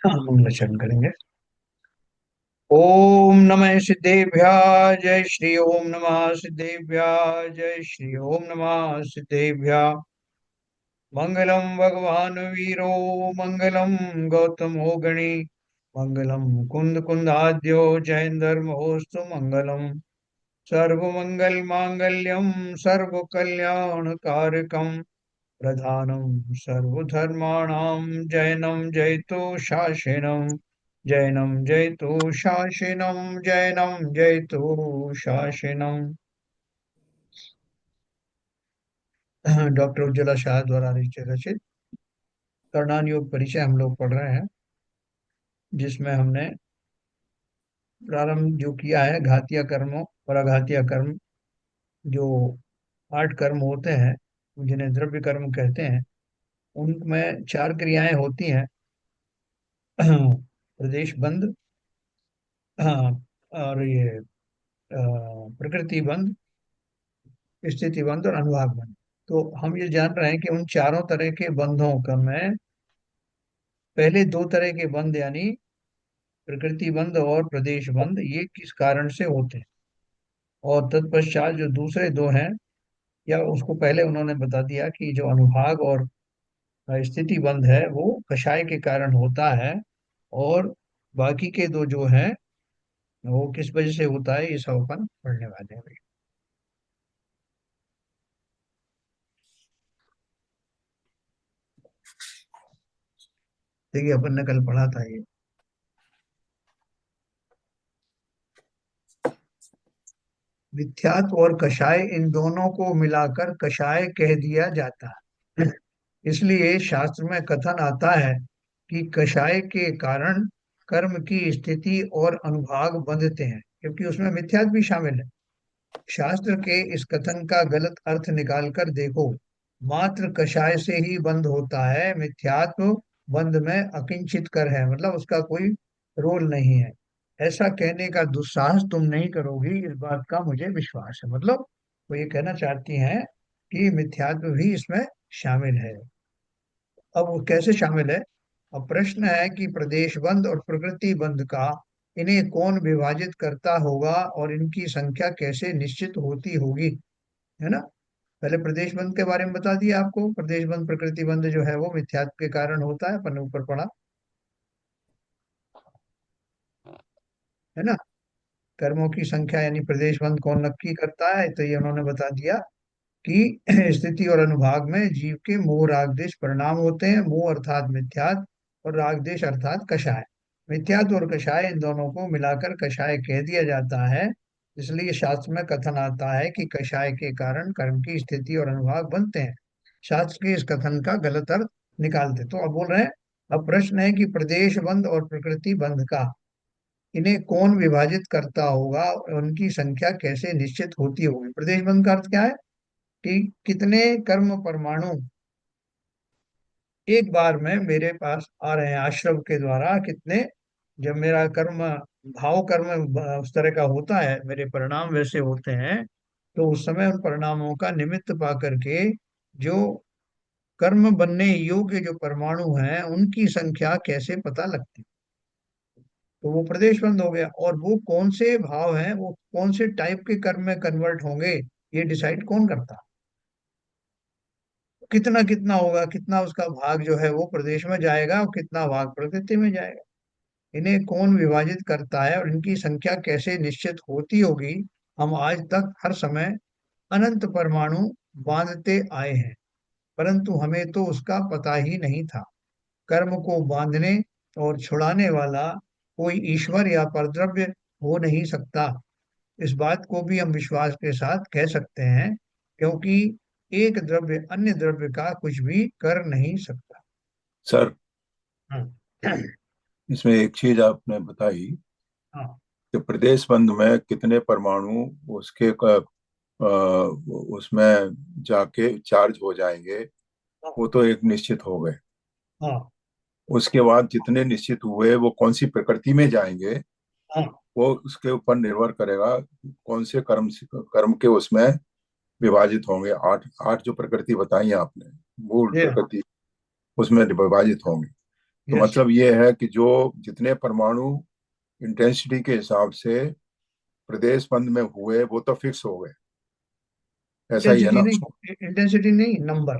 हम वचन करेंगे। ओम नमः सिद्धेभ्यः जय श्री ओम नमः सिद्धेभ्यः जय श्री ओम नमः सिद्धेभ्यः। मंगलम भगवान वीरो मंगलम गौतमो गणी मंगलम कुंद कुंदाद्यो जयंधर्मोस्तु मंगलम। सर्वमंगल मांगल्यम सर्वकल्याणकारकम प्रधानम सर्वधर्माणां जयनं जयतु शासनम। जैनम जयतु शासनम जैनम जयतु शासनम। डॉक्टर उज्ज्वला शाह द्वारा रचित कर्णान योग परिचय हम लोग पढ़ रहे हैं, जिसमें हमने प्रारंभ जो किया है घातीय कर्मों और अघातीय कर्म, जो 8 कर्म होते हैं जिन्हें द्रव्य कर्म कहते हैं। उनमें 4 क्रियाएं होती हैं। प्रदेश बंद, हाँ, और ये प्रकृति बंद, स्थिति बंद और अनुभाग बंद। तो हम ये जान रहे हैं कि उन चारों तरह के बंधों का में पहले 2 तरह के बंद, यानी प्रकृति बंद और प्रदेश बंद, ये किस कारण से होते हैं। और तत्पश्चात जो दूसरे 2 हैं, या उसको पहले उन्होंने बता दिया कि जो अनुभाग और स्थिति बंद है वो कषाय के कारण होता है। और बाकी के 2 जो हैं वो किस वजह से होता है, ये सब अपन पढ़ने वाले हैं। देखिए, अपन ने कल पढ़ा था ये विख्यात और कषाय, इन दोनों को मिलाकर कषाय कह दिया जाता है। इसलिए शास्त्र में कथन आता है कि कषाय के कारण कर्म की स्थिति और अनुभाग बंधते हैं, क्योंकि उसमें मिथ्यात्व भी शामिल है। शास्त्र के इस कथन का गलत अर्थ निकाल कर देखो। मात्र कषाय से ही बंध होता है, मिथ्यात्व बंध में अकिंचित कर है, मतलब उसका कोई रोल नहीं है। ऐसा कहने का दुस्साहस तुम नहीं करोगी, इस बात का मुझे विश्वास है। मतलब वो ये कहना चाहती हैं कि मिथ्यात्व भी इसमें शामिल है। अब वो कैसे शामिल है। अब प्रश्न है कि प्रदेश बंद और प्रकृति बंद का इन्हें कौन विभाजित करता होगा और इनकी संख्या कैसे निश्चित होती होगी, है ना। पहले प्रदेश बंद के बारे में बता दिया आपको। प्रदेश बंद प्रकृति बंद जो है वो मिथ्यात्व के कारण होता है, अपन ने ऊपर पढ़ा, है ना। कर्मों की संख्या यानी प्रदेश बंद कौन नक्की करता है, तो ये उन्होंने बता दिया कि स्थिति और अनुभाग में जीव के मोह राग देश परिणाम होते हैं। मोह अर्थात मिथ्यात्व और राग देश अर्थात कषाय। मिथ्यात्व और कषाय, इन दोनों को मिलाकर कषाय कह दिया जाता है। इसलिए शास्त्र में कथन आता है कि कषाय के कारण कर्म की स्थिति और अनुभाग बनते हैं। शास्त्र के इस कथन का गलत अर्थ निकालते। तो अब बोल रहे हैं, अब प्रश्न है कि प्रदेश बंद और प्रकृति बंद का इन्हें कौन विभाजित करता होगा और उनकी संख्या कैसे निश्चित होती होगी। प्रदेश बंद का अर्थ क्या है कि कितने कर्म परमाणु एक बार में मेरे पास आ रहे हैं आश्रम के द्वारा, कितने, जब मेरा कर्म भाव कर्म उस तरह का होता है, मेरे परिणाम वैसे होते हैं, तो उस समय उन परिणामों का निमित्त पा करके जो कर्म बनने योग्य जो परमाणु हैं उनकी संख्या कैसे पता लगती। तो वो प्रदेश बंद हो गया। और वो कौन से भाव हैं, वो कौन से टाइप के कर्म में कन्वर्ट होंगे, ये डिसाइड कौन करता। कितना कितना होगा, कितना उसका भाग जो है वो प्रदेश में जाएगा और कितना भाग प्रकृति में जाएगा, इन्हें कौन विभाजित करता है और इनकी संख्या कैसे निश्चित होती होगी। हम आज तक हर समय अनंत परमाणु बांधते आए हैं, परंतु हमें तो उसका पता ही नहीं था। कर्म को बांधने और छुड़ाने वाला कोई ईश्वर या परद्रव्य हो नहीं सकता। इस बात को भी हम विश्वास के साथ कह सकते हैं, क्योंकि एक द्रव्य अन्य द्रव्य का कुछ भी कर नहीं सकता। सर, हाँ। इसमें एक चीज आपने बताई हाँ। कि प्रदेश बंध में कितने परमाणु उसके उसमें जाके चार्ज हो जाएंगे, हाँ। वो तो एक निश्चित हो गए। हाँ। उसके बाद जितने निश्चित हुए वो कौन सी प्रकृति में जाएंगे, हाँ। वो उसके ऊपर निर्भर करेगा कौन से कर्म के उसमें विभाजित होंगे। आठ आठ जो प्रकृति बताई आपने, मूल ये हाँ। प्रकृति उसमें विभाजित होंगे। तो यस। मतलब ये है कि जो जितने परमाणु इंटेंसिटी के हिसाब से प्रदेश बंद में हुए वो तो फिक्स हो गए, ऐसा ही है इंटेंसिटी ना? नहीं, इंटेंसिटी नहीं, नंबर।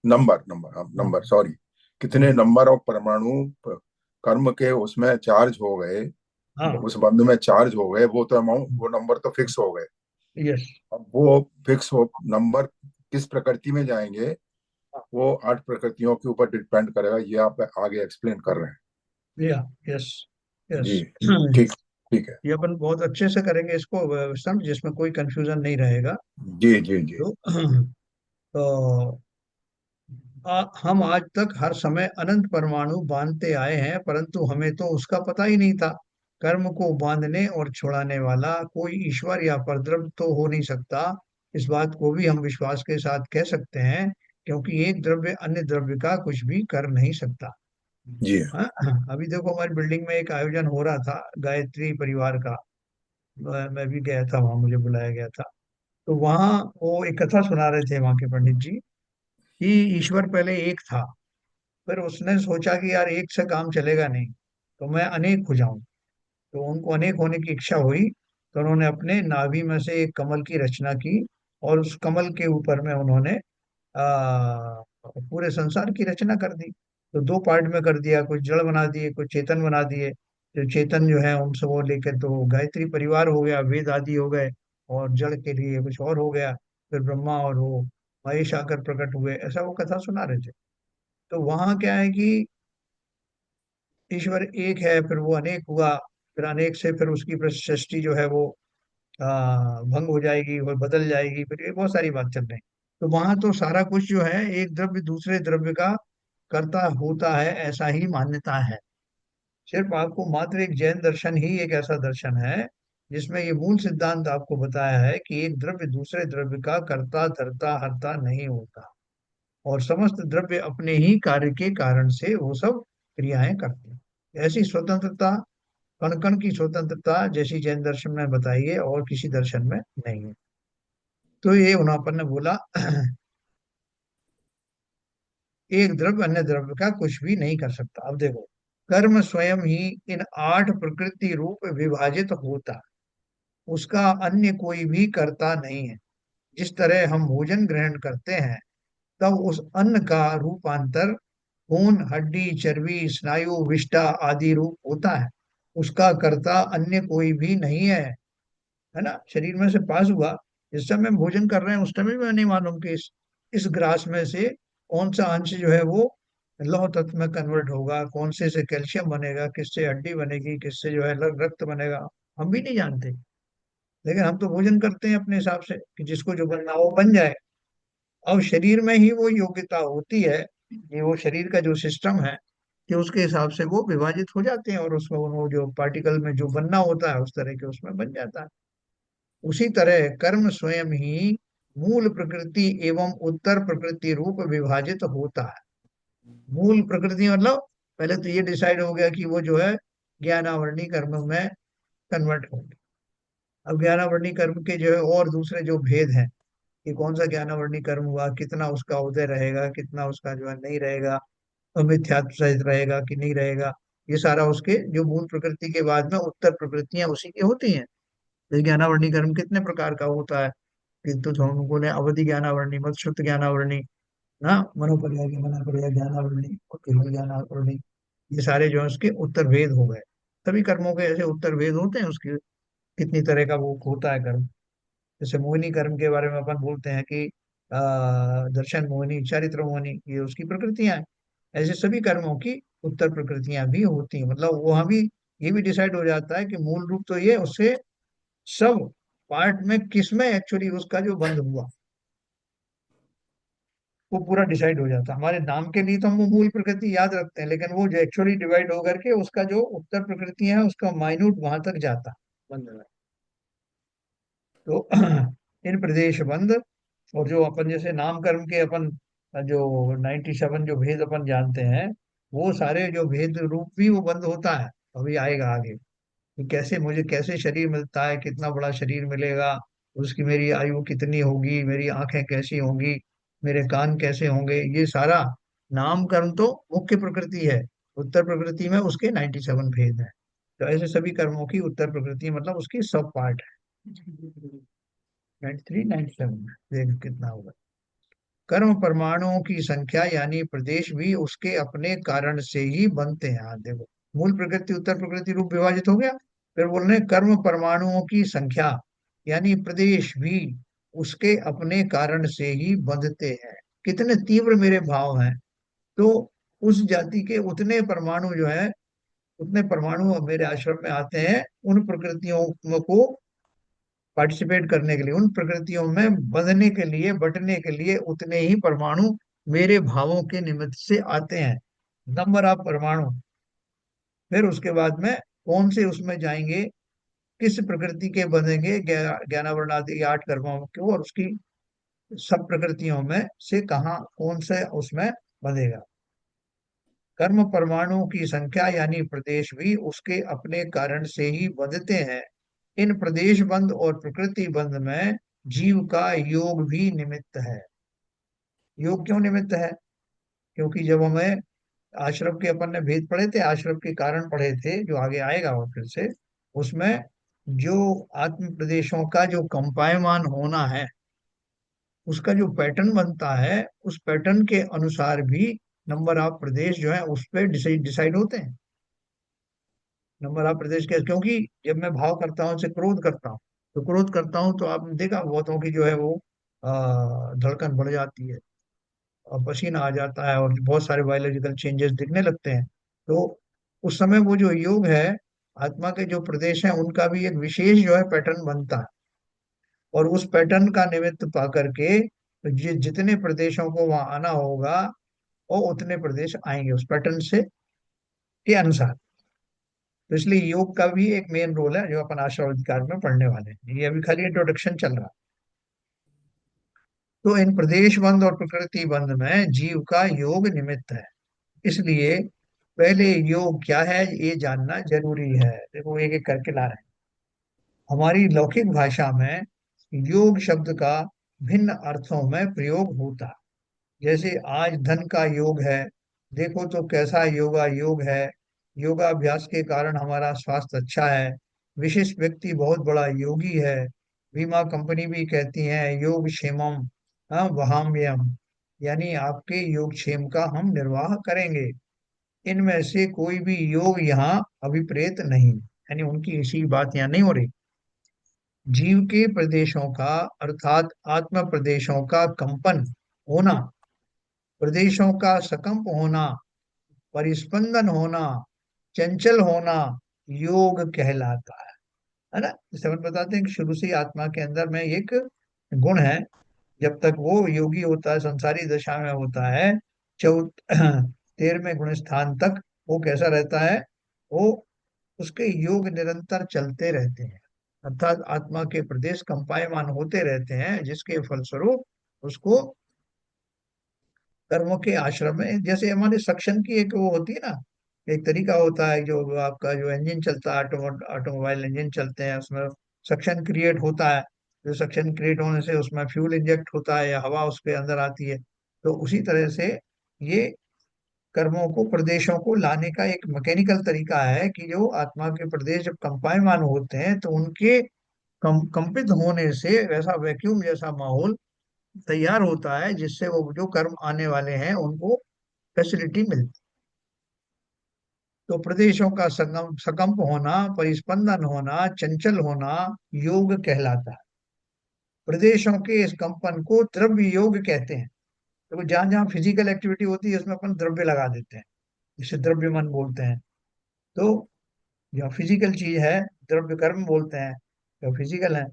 नंबर नंबर, हाँ हाँ। Number, sorry. कितने हम्म, नंबर ऑफ परमाणु कर्म के उसमें चार्ज हो गए, हाँ। उस बंद में चार्ज हो गए, वो तो अमाउंट, वो नंबर तो फिक्स हो गए। यस। अब वो फिक्स हो नंबर किस प्रकृति में जाएंगे, वो आठ प्रकृतियों के ऊपर डिपेंड करेगा, ये आप आगे एक्सप्लेन कर रहे हैं। या। यस। जी, यस। ठीक, ठीक है। ये अपन बहुत अच्छे से करेंगे इसको, समझ, जिसमें कोई कंफ्यूजन नहीं रहेगा। जी जी जी। तो तो हम आज तक हर समय अनंत परमाणु बांधते आए हैं, परंतु हमें तो उसका पता ही नहीं था। कर्म को बांधने और छुड़ाने वाला कोई ईश्वर या परद्रव्य तो हो नहीं सकता। इस बात को भी हम विश्वास के साथ कह सकते हैं, क्योंकि एक द्रव्य अन्य द्रव्य का कुछ भी कर नहीं सकता। जी हाँ। अभी देखो, हमारी बिल्डिंग में एक आयोजन हो रहा था गायत्री परिवार का। मैं भी गया था वहां, मुझे बुलाया गया था। तो वहाँ वो एक कथा सुना रहे थे वहाँ के पंडित जी, कि ईश्वर पहले एक था, फिर उसने सोचा कि यार एक से काम चलेगा नहीं, तो मैं अनेक हो जाऊं। तो उनको अनेक होने की इच्छा हुई, तो उन्होंने अपने नाभि में से एक कमल की रचना की, और उस कमल के ऊपर में उन्होंने पूरे संसार की रचना कर दी। तो दो पार्ट में कर दिया, कुछ जड़ बना दिए, कुछ चेतन बना दिए। जो चेतन जो है उनसे वो लेकर तो गायत्री परिवार हो गया, वेद आदि हो गए, और जड़ के लिए कुछ और हो गया। फिर ब्रह्मा और वो महेश आकर प्रकट हुए, ऐसा वो कथा सुना रहे थे। तो वहां क्या है कि ईश्वर एक है, फिर वो अनेक हुआ, फिर अनेक से फिर उसकी सृष्टि जो है वो भंग हो जाएगी और बदल जाएगी, फिर ये बहुत सारी बात चल रही। तो वहां तो सारा कुछ जो है एक द्रव्य दूसरे द्रव्य का कर्ता होता है, ऐसा ही मान्यता है। सिर्फ आपको मात्र एक जैन दर्शन ही एक ऐसा दर्शन है जिसमें ये मूल सिद्धांत आपको बताया है कि एक द्रव्य दूसरे द्रव्य का कर्ता धर्ता हर्ता नहीं होता, और समस्त द्रव्य अपने ही कार्य के कारण से वो सब क्रियाएं करते हैं। ऐसी स्वतंत्रता, कण कण की स्वतंत्रता, जैसी जैन दर्शन में बताई है और किसी दर्शन में नहीं है। तो ये उन्होंने बोला एक द्रव्य अन्य द्रव्य का कुछ भी नहीं कर सकता। अब देखो, कर्म स्वयं ही इन आठ प्रकृति रूप विभाजित होता है, उसका अन्य कोई भी करता नहीं है। जिस तरह हम भोजन ग्रहण करते हैं, तब उस अन्न का रूपांतर खून हड्डी चर्बी स्नायु विष्ठा आदि रूप होता है, उसका कर्ता अन्य कोई भी नहीं है। है ना, शरीर में से पास हुआ, जिस समय हम भोजन कर रहे हैं उस समय भी नहीं मालूम कि इस ग्रास में से कौन सा अंश जो है वो लौह तत्व में कन्वर्ट होगा, कौन से कैल्शियम बनेगा, किससे हड्डी बनेगी, किससे जो है रक्त बनेगा, हम भी नहीं जानते। लेकिन हम तो भोजन करते हैं अपने हिसाब से कि जिसको जो बनना हो वो बन जाए। अब शरीर में ही वो योग्यता होती है, ये वो शरीर का जो सिस्टम है, कि उसके हिसाब से वो विभाजित हो जाते हैं, और उसमें वो जो पार्टिकल में जो बनना होता है उस तरह के उसमें बन जाता है। उसी तरह कर्म स्वयं ही मूल प्रकृति एवं उत्तर प्रकृति रूप विभाजित होता है। मूल प्रकृति मतलब पहले तो ये डिसाइड हो गया कि वो जो है ज्ञानावरणी कर्म में कन्वर्ट होंगे। अब ज्ञानावरणी कर्म के जो है और दूसरे जो भेद हैं, कि कौन सा ज्ञानावरणी कर्म हुआ, कितना उसका उदय रहेगा, कितना उसका जो है नहीं रहेगा, मिथ्यात्व सहित रहेगा कि नहीं रहेगा, ये सारा उसके जो मूल प्रकृति के बाद में उत्तर प्रकृतियां उसी की होती हैं। तो ज्ञानावरणी कर्म कितने प्रकार का होता है, किंतु तो हमको ने अवधि ज्ञानावरणी मत श्रुत ज्ञानावरणी ना, मनोपर्याय मनापर्याय ज्ञानावरणी और केवल ज्ञानावरणी, ये सारे जो है उसके उत्तर भेद हो गए। सभी कर्मों के ऐसे उत्तर भेद होते हैं, उसके कितनी तरह का वो होता है कर्म। जैसे मोहिनी कर्म के बारे में अपन बोलते हैं कि दर्शन मोहिनी चारित्र मोहिनी, ये उसकी प्रकृतियां हैं। ऐसे सभी कर्मों की उत्तर प्रकृतियां भी होती हैं, मतलब वहां भी ये भी डिसाइड हो जाता है कि मूल रूप तो ये उससे सब पार्ट में किस में एक्चुअली उसका जो बंध हुआ, वो पूरा डिसाइड हो जाता है। हमारे नाम के लिए तो हम वो मूल प्रकृति याद रखते हैं, लेकिन वो जो एक्चुअली डिवाइड होकर के उसका जो उत्तर प्रकृति है उसका माइन्यूट वहां तक जाता है बंध में। तो इन प्रदेश बंद, और जो अपन जैसे नाम कर्म के अपन जो 97 जो भेद अपन जानते हैं, वो सारे जो भेद रूप भी वो बंद होता है। अभी आएगा आगे कि कैसे मुझे कैसे शरीर मिलता है, कितना बड़ा शरीर मिलेगा, उसकी मेरी आयु कितनी होगी, मेरी आंखें कैसी होंगी, मेरे कान कैसे होंगे, ये सारा नाम कर्म तो मुख्य प्रकृति है। उत्तर प्रकृति में उसके 97 भेद हैं। तो ऐसे सभी कर्मों की उत्तर प्रकृति मतलब उसकी सब पार्ट है। 93 97 देख कितना होगा। कर्म परमाणुओं की संख्या यानी प्रदेश भी उसके अपने कारण से ही बनते हैं। हाँ देखो, मूल प्रकृति उत्तर प्रकृति रूप विभाजित हो गया। फिर बोल रहे हैं कर्म परमाणुओं की संख्या यानी प्रदेश भी उसके अपने कारण से ही बंधते हैं। कितने तीव्र मेरे भाव हैं। तो उस जाति के उतने परमाणु जो है, उतने परमाणु मेरे आश्रम में आते हैं उन प्रकृतियों को पार्टिसिपेट करने के लिए, उन प्रकृतियों में बंधने के लिए, बंटने के लिए उतने ही परमाणु मेरे भावों के निमित्त से आते हैं। नंबर ऑफ परमाणु। फिर उसके बाद में कौन से उसमें जाएंगे, किस प्रकृति के बनेंगे, ज्ञानावरण आदि 8 कर्मों के, और उसकी सब प्रकृतियों में से कहाँ कौन से उसमें बनेगा। कर्म परमाणु की संख्या यानी प्रदेश भी उसके अपने कारण से ही बंधते हैं। इन प्रदेश बंध और प्रकृति बंध में जीव का योग भी निमित्त है। योग क्यों निमित्त है? क्योंकि जब हमें आश्रम के अपन ने भेद पढ़े थे, आश्रम के कारण पढ़े थे, जो आगे आएगा और फिर से उसमें जो आत्म प्रदेशों का जो कंपायमान होना है, उसका जो पैटर्न बनता है, उस पैटर्न के अनुसार भी नंबर ऑफ प्रदेश जो है उस पर डिसाइड डिसाइड होते हैं। नंबर ऑफ प्रदेश के, क्योंकि जब मैं भाव करता हूँ से क्रोध करता हूँ, तो क्रोध करता हूँ तो आपने देखा बहुतों की जो है वो धड़कन बढ़ जाती है और पसीना आ जाता है और बहुत सारे बायोलॉजिकल चेंजेस दिखने लगते हैं। तो उस समय वो जो योग है, आत्मा के जो प्रदेश हैं उनका भी एक विशेष जो है पैटर्न बनता है। और उस पैटर्न का निमित्त पा करके जितने प्रदेशों को वहां आना होगा, वो उतने प्रदेश आएंगे उस पैटर्न से के अनुसार। तो इसलिए योग का भी एक मेन रोल है जो अपन आश्रम अधिकार में पढ़ने वाले हैं। ये अभी खाली इंट्रोडक्शन चल रहा है। तो इन प्रदेश बंध और प्रकृति बंध में जीव का योग निमित्त है। इसलिए पहले योग क्या है ये जानना जरूरी है। देखो एक एक करके ला रहे हैं। हमारी लौकिक भाषा में योग शब्द का भिन्न अर्थों में प्रयोग होता है। जैसे आज धन का योग है, देखो तो कैसा योगा योग है। योगाभ्यास के कारण हमारा स्वास्थ्य अच्छा है। विशिष्ट व्यक्ति बहुत बड़ा योगी है। बीमा कंपनी भी कहती है योग क्षेमम वहाम्यम, यानी आपके योगक्षेम का हम निर्वाह करेंगे। इनमें से कोई भी योग यहाँ अभिप्रेत नहीं, यानी उनकी इसी बात यहाँ नहीं हो रही। जीव के प्रदेशों का अर्थात आत्म प्रदेशों का कंपन होना, प्रदेशों का सकंप होना, परिस्पंदन होना, चंचल होना योग कहलाता है ना। जैसे हम बताते हैं कि शुरू से ही आत्मा के अंदर में एक गुण है। जब तक वो योगी होता है, संसारी दशा में होता है, चौ 13वें गुण स्थान तक वो कैसा रहता है, वो उसके योग निरंतर चलते रहते हैं। अर्थात आत्मा के प्रदेश कंपायमान होते रहते हैं, जिसके फलस्वरूप उसको कर्मों के आश्रम में, जैसे हमारे सक्शन की एक वो होती है ना, एक तरीका होता है, जो आपका जो इंजन चलता है, ऑटोमोबाइल इंजन चलते हैं, उसमें सक्शन क्रिएट होता है। जो सक्शन क्रिएट होने से उसमें फ्यूल इंजेक्ट होता है या हवा उसके अंदर आती है। तो उसी तरह से ये कर्मों को प्रदेशों को लाने का एक मैकेनिकल तरीका है कि जो आत्मा के प्रदेश जब कंपायमान होते हैं तो उनके कंपित होने से वैसा वैक्यूम जैसा माहौल तैयार होता है, जिससे वो जो कर्म आने वाले हैं उनको फैसिलिटी मिलती। तो प्रदेशों का सकंप होना, परिस्पंदन होना, चंचल होना योग कहलाता है। प्रदेशों के इस कंपन को द्रव्य योग कहते हैं। तो जहां जहां फिजिकल एक्टिविटी होती है उसमें अपन द्रव्य लगा देते हैं, जिसे द्रव्य मन बोलते हैं। तो जो फिजिकल चीज है द्रव्य कर्म बोलते हैं, जो फिजिकल है।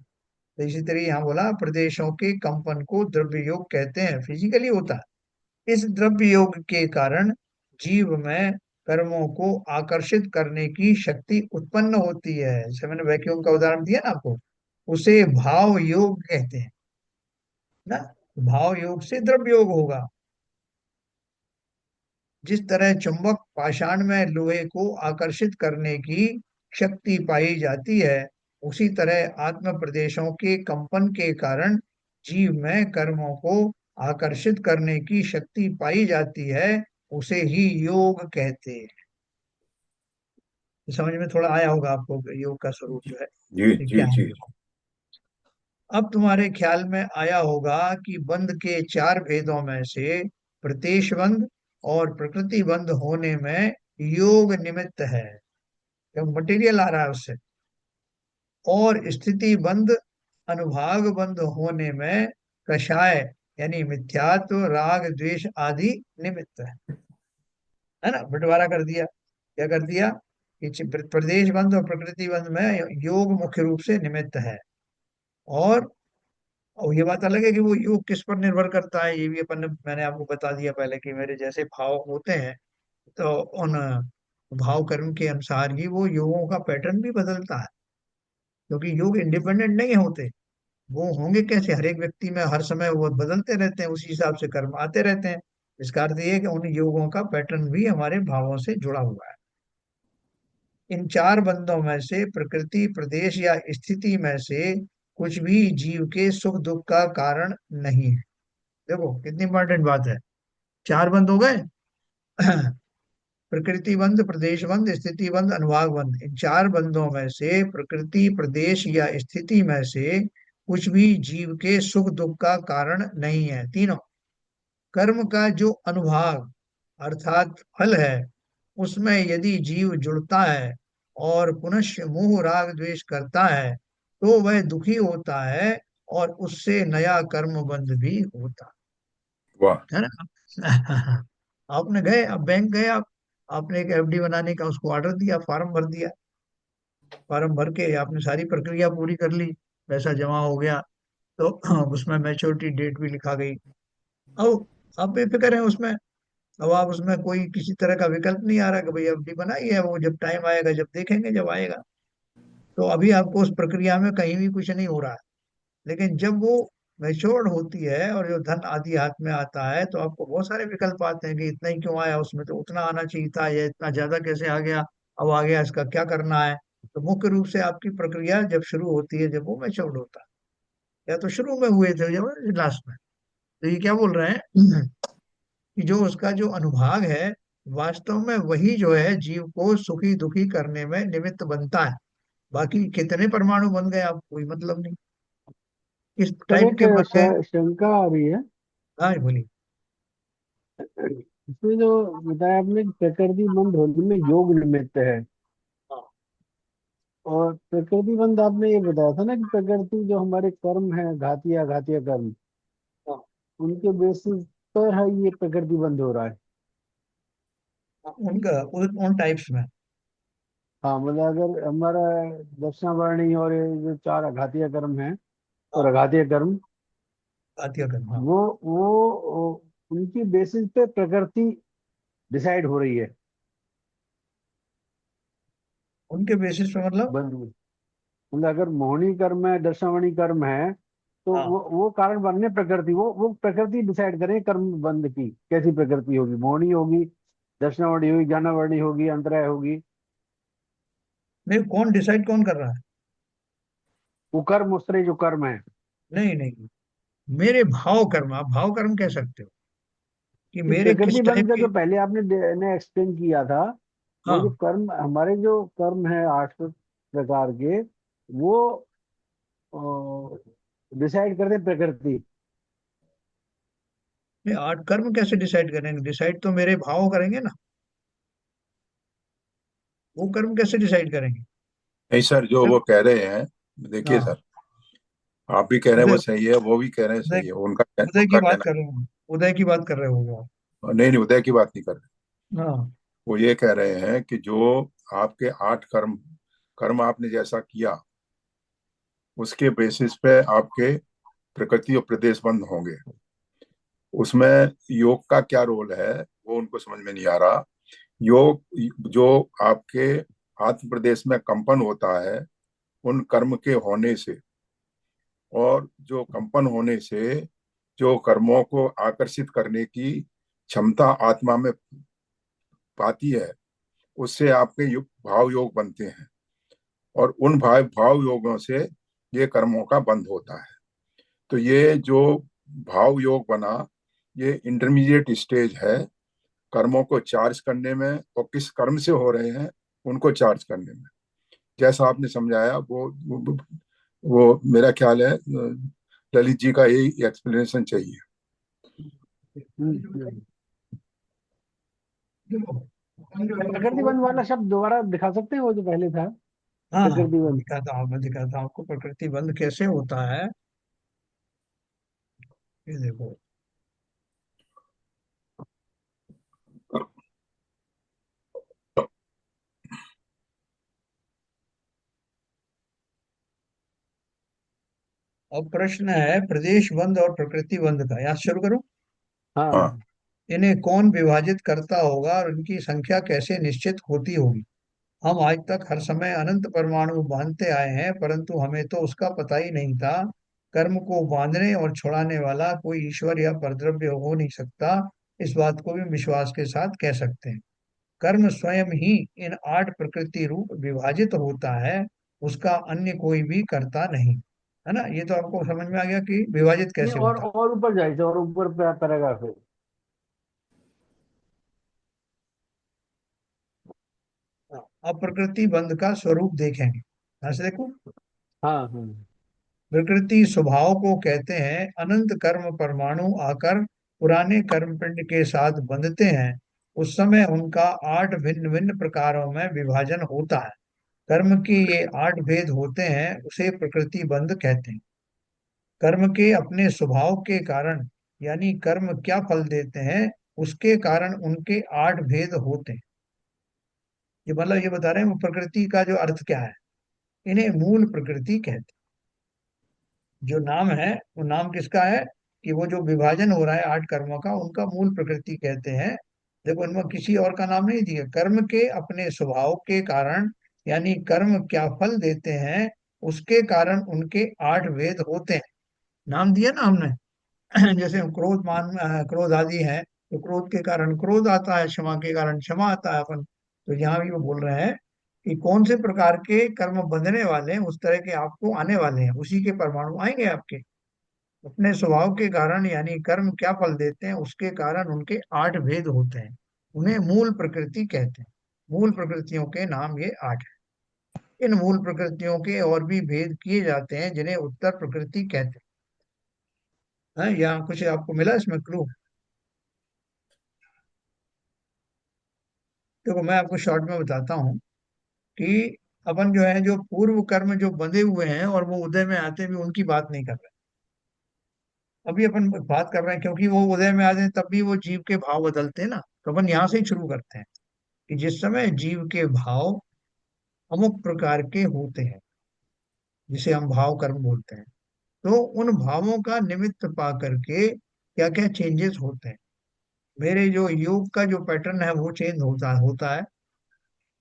तो इसी तरह यहाँ बोला प्रदेशों के कंपन को द्रव्य योग कहते हैं, फिजिकली होता है। इस द्रव्य योग के कारण जीव में कर्मों को आकर्षित करने की शक्ति उत्पन्न होती है। जैसे मैंने वैक्यूम का उदाहरण दिया ना आपको, उसे भाव योग कहते हैं ना। भाव योग से द्रव्य योग होगा। जिस तरह चुंबक पाषाण में लोहे को आकर्षित करने की शक्ति पाई जाती है, उसी तरह आत्म प्रदेशों के कंपन के कारण जीव में कर्मों को आकर्षित करने की शक्ति पाई जाती है। उसे ही योग कहते हैं। समझ में थोड़ा आया होगा आपको कि योग का स्वरूप जो है जी ये जी क्या है। जी। अब तुम्हारे ख्याल में आया होगा कि बंध के चार भेदों में से प्रत्येश बंध और प्रकृति बंध होने में योग निमित्त है, मटेरियल आ रहा है उससे। और स्थिति बंध अनुभाग बंध होने में कषाय यानी मिथ्यात्व राग द्वेष आदि निमित्त है ना, बंटवारा कर दिया। क्या कर दिया कि प्रदेश बंध और प्रकृति बंध में योग मुख्य रूप से निमित्त है। और ये बात अलग है कि वो योग किस पर निर्भर करता है, ये भी अपन ने मैंने आपको बता दिया पहले कि मेरे जैसे भाव होते हैं तो उन भाव कर्म के अनुसार ही वो योगों का पैटर्न भी बदलता है। क्योंकि योग इंडिपेंडेंट नहीं होते, वो होंगे कैसे, हर एक व्यक्ति में हर समय वो बदलते रहते हैं, उसी हिसाब से कर्म आते रहते हैं। इसका अर्थ ये है कि उन योगों का पैटर्न भी हमारे भावों से जुड़ा हुआ है। इन चार बंधों में से प्रकृति प्रदेश या स्थिति में से कुछ भी जीव के सुख दुख का कारण नहीं है। देखो कितनी इंपॉर्टेंट बात है। चार बंद हो गए प्रकृति बंध प्रदेश बंध स्थिति बंध अनुभाग बंध। इन चार बंधों में से प्रकृति प्रदेश या स्थिति में से कुछ भी जीव के सुख दुख का कारण नहीं है। तीनों कर्म का जो अनुभाग अर्थात फल है, उसमें यदि जीव जुड़ता है और पुनश्च मोह राग द्वेष करता है तो वह दुखी होता है और उससे नया कर्म बंध भी होता वाह। है ना। आपने गए, अब बैंक गए आप, आपने एक एफडी बनाने का उसको ऑर्डर दिया, फॉर्म भर दिया, फॉर्म भर के आपने सारी प्रक्रिया पूरी कर ली, पैसा जमा हो गया। तो उसमें मैच्योरिटी डेट भी लिखा गई। अब आप बेफिक्र हैं उसमें। अब आप उसमें कोई किसी तरह का विकल्प नहीं आ रहा कि भाई एफडी बनाई है, वो जब टाइम आएगा जब देखेंगे जब आएगा। तो अभी आपको उस प्रक्रिया में कहीं भी कुछ नहीं हो रहा है। लेकिन जब वो मैच्योर्ड होती है और जो धन आदि हाथ में आता है तो आपको बहुत सारे विकल्प आते हैं कि इतना ही क्यों आया, उसमें तो उतना आना चाहिए था, या इतना ज्यादा कैसे आ गया, अब आ गया इसका क्या करना है। तो मुख्य रूप से आपकी प्रक्रिया जब शुरू होती है जब वो मैच्योर्ड होता है, या तो शुरू में हुए थे जब लास्ट में। तो ये क्या बोल रहे हैं कि जो उसका जो अनुभाग है वास्तव में वही जो है जीव को सुखी दुखी करने में निमित्त बनता है। बाकी कितने परमाणु बन गए आप कोई मतलब नहीं, किस सर टाइप एक के बन गए। शंका आ रही है। हाँ बोलिए। इसमें जो बताया आपने कि प्रकृति बंध होने में योग निमित्त है, हाँ और प्रकृति बंध आपने ये बताया था ना कि प्रकृति जो हमारे कर्म है, घातीय घातीय कर्म, हाँ उनके बेसिस पर है ये प्रकृति बंध हो रहा है। हाँ, उनका उन टाइप्स में। हाँ मतलब अगर हमारा दक्षिणावर्णी और ये जो चार आघातीय कर्म है और हाँ आघातीय कर्म, आत्या कर्म हाँ। वो उनकी बेसिस पे प्रकृति डिसाइड हो रही है उनके बेसिस पे मतलब। बंध में। मतलब अगर मोहनी कर्म है, दशावणी कर्म है, तो हाँ वो कारण बनने प्रकृति, वो प्रकृति डिसाइड करे कर्म बंध की कैसी प्रकृति होगी, मोहनी होगी, दक्षिणावर्णी होगी, ज्ञानावर्णी होगी, अंतराय होगी। नहीं, कौन डिसाइड कौन कर रहा है। वो कर्म उस तरह जो कर्म है। नहीं नहीं, मेरे भाव कर्म, आप भाव कर्म कह सकते हो कि ये मेरे प्रकृति किस बंध टाइप का के। जो पहले आपने ने एक्सप्लेन किया था, वो जो हाँ कर्म हमारे जो कर्म है 8 प्रकार के, वो डिसाइड करते प्रकृति। नहीं, आठ कर्म कैसे डिसाइड करेंगे, डिसाइड तो मेरे भाव करेंगे ना, वो कर्म कैसे डिसाइड करेंगे। नहीं सर, जो वो देखो, कह रहे हैं, देखिए हाँ सर, आप भी कह रहे हैं उदय वो सही है, वो भी कह रहे हैं उदय सही है, उदय की उनका बात कहना। कर रहे हो, उदय की बात कर रहे हो आप। नहीं नहीं, उदय की बात नहीं कर रहे। हाँ वो ये कह रहे हैं कि जो आपके 8 कर्म, कर्म आपने जैसा किया उसके बेसिस पे आपके प्रकृति और प्रदेश बंद होंगे। उसमें योग का क्या रोल है वो उनको समझ में नहीं आ रहा। योग जो आपके आत्म प्रदेश में कंपन होता है उन कर्म के होने से, और जो कंपन होने से जो कर्मों को आकर्षित करने की क्षमता आत्मा में पाती है, उससे आपके भाव योग बनते हैं, और उन भाव योगों से ये कर्मों का बंध होता है। तो ये जो भाव योग बना, ये इंटरमीडिएट स्टेज है कर्मों को चार्ज करने में, और किस कर्म से हो रहे हैं उनको चार्ज करने में। जैसा आपने समझाया वो मेरा ख्याल है ललित जी का यही एक्सप्लेनेशन चाहिए। हम्म। प्रकृति बंध वाला शब्द दोबारा दिखा सकते हैं, वो जो पहले था, हाँ हाँ, प्रकृति बंध। मैं दिखाता हूँ आपको प्रकृति बंध कैसे होता है। ये देखो, अब प्रश्न है प्रदेश बंध और प्रकृति बंध का। यहाँ से शुरू करूँ। हाँ। हाँ। इन्हें कौन विभाजित करता होगा और इनकी संख्या कैसे निश्चित होती होगी। हम आज तक हर समय अनंत परमाणु बांधते आए हैं, परंतु हमें तो उसका पता ही नहीं था। कर्म को बांधने और छुड़ाने वाला कोई ईश्वर या परद्रव्य हो नहीं सकता। इस बात को भी विश्वास के साथ कह सकते हैं। कर्म स्वयं ही इन 8 प्रकृति रूप विभाजित होता है, उसका अन्य कोई भी करता नहीं। है ना, ये तो आपको समझ में आ गया कि विभाजित नहीं, कैसे होता और ऊपर जाइए, और ऊपर पैराग्राफ है। है। अब प्रकृति बंध का स्वरूप देखेंगे। ऐसे देखो, हाँ हाँ। प्रकृति स्वभाव को कहते हैं। अनंत कर्म परमाणु आकर पुराने कर्म पिंड के साथ बंधते हैं, उस समय उनका 8 भिन्न भिन्न प्रकारों में विभाजन होता है। कर्म के ये 8 भेद होते हैं, उसे प्रकृति बंध कहते हैं। कर्म के अपने स्वभाव के कारण, यानी कर्म क्या फल देते हैं उसके कारण उनके 8 भेद होते हैं। ये मतलब ये बता रहे हैं वो प्रकृति का जो अर्थ क्या है। इन्हें मूल प्रकृति कहते हैं। जो नाम है वो नाम किसका है कि वो जो विभाजन हो रहा है 8 कर्मों का, उनका मूल प्रकृति कहते हैं। देखो, इनमें किसी और का नाम नहीं दिया। कर्म के अपने स्वभाव के कारण, यानी कर्म क्या फल देते हैं उसके कारण उनके 8 भेद होते हैं। नाम दिया ना हमने। जैसे क्रोध आदि है, तो क्रोध के कारण क्रोध आता है, क्षमा के कारण क्षमा आता है अपन। तो यहाँ भी वो बोल रहे हैं कि कौन से प्रकार के कर्म बंधने वाले हैं उस तरह के आपको आने वाले हैं, उसी के परमाणु आएंगे आपके। अपने स्वभाव के कारण, यानी कर्म क्या फल देते हैं उसके कारण उनके 8 भेद होते हैं। उन्हें मूल प्रकृति कहते हैं। मूल प्रकृतियों के नाम ये 8 हैं। इन मूल प्रकृतियों के और भी भेद किए जाते हैं जिन्हें उत्तर प्रकृति कहते हैं। यहाँ कुछ आपको मिला इसमें क्लू। देखो, मैं आपको शॉर्ट में बताता हूँ कि अपन जो है, जो पूर्व कर्म जो बंधे हुए हैं और वो उदय में आते भी, उनकी बात नहीं कर रहे। अभी अपन बात कर रहे हैं क्योंकि वो उदय में आते हैं तब भी वो जीव के भाव बदलते हैं ना। तो अपन यहाँ से ही शुरू करते हैं कि जिस समय जीव के भाव अमुक प्रकार के होते हैं, जिसे हम भाव कर्म बोलते हैं, तो उन भावों का निमित्त पा करके क्या क्या चेंजेस होते हैं। मेरे जो योग का जो पैटर्न है वो चेंज होता है।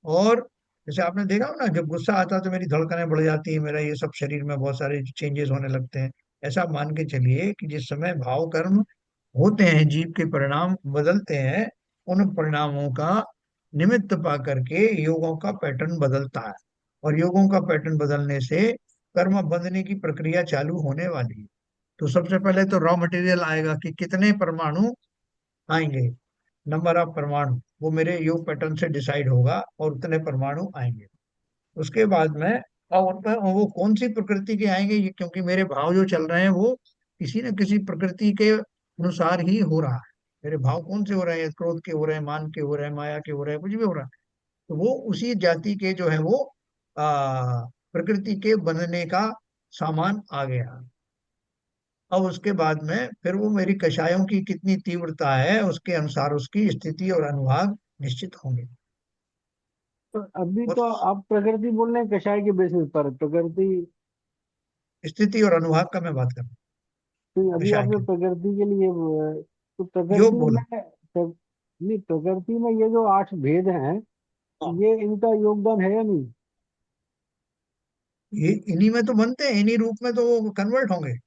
और जैसे आपने देखा हो ना, जब गुस्सा आता है तो मेरी धड़कनें बढ़ जाती है, मेरा ये सब शरीर में बहुत सारे चेंजेस होने लगते हैं। ऐसा मान के चलिए कि जिस समय भाव कर्म होते हैं, जीव के परिणाम बदलते हैं, उन परिणामों का निमित्त पा करके योगों का पैटर्न बदलता है। और योगों का पैटर्न बदलने से कर्म बंधने की प्रक्रिया चालू होने वाली है। तो सबसे पहले तो रॉ मटेरियल आएगा कि कितने परमाणु आएंगे। नंबर ऑफ परमाणु वो मेरे योग पैटर्न से डिसाइड होगा और उतने परमाणु आएंगे। उसके बाद में और उन पर वो कौन सी प्रकृति के आएंगे, ये क्योंकि मेरे भाव जो चल रहे हैं वो किसी न किसी प्रकृति के अनुसार ही हो रहा है। मेरे भाव कौन से हो रहे हैं, क्रोध के हो रहे हैं, मान के हो रहे हैं, माया के हो रहे हैं, कुछ भी हो रहा है, तो वो उसी जाति के जो है वो प्रकृति के बनने का सामान आ गया। अब उसके बाद में फिर वो मेरी कषायों की कितनी तीव्रता है उसके अनुसार उसकी स्थिति और अनुभाग निश्चित होंगे। तो अभी तो उस आप प्रकृति बोल रहे हैं कषाय के बेसिस पर प्रकृति। स्थिति और अनुभाग का मैं बात कर रहा हूँ। तो अभी कषाय आपने के प्रकृति के लिए तो योग प्रकृति बोला। में नहीं, प्रकृति में ये जो 8 भेद हैं, हाँ, ये इनका योगदान है या नहीं? ये इन्हीं में तो बनते हैं, इन्हीं रूप में तो वो कन्वर्ट होंगे।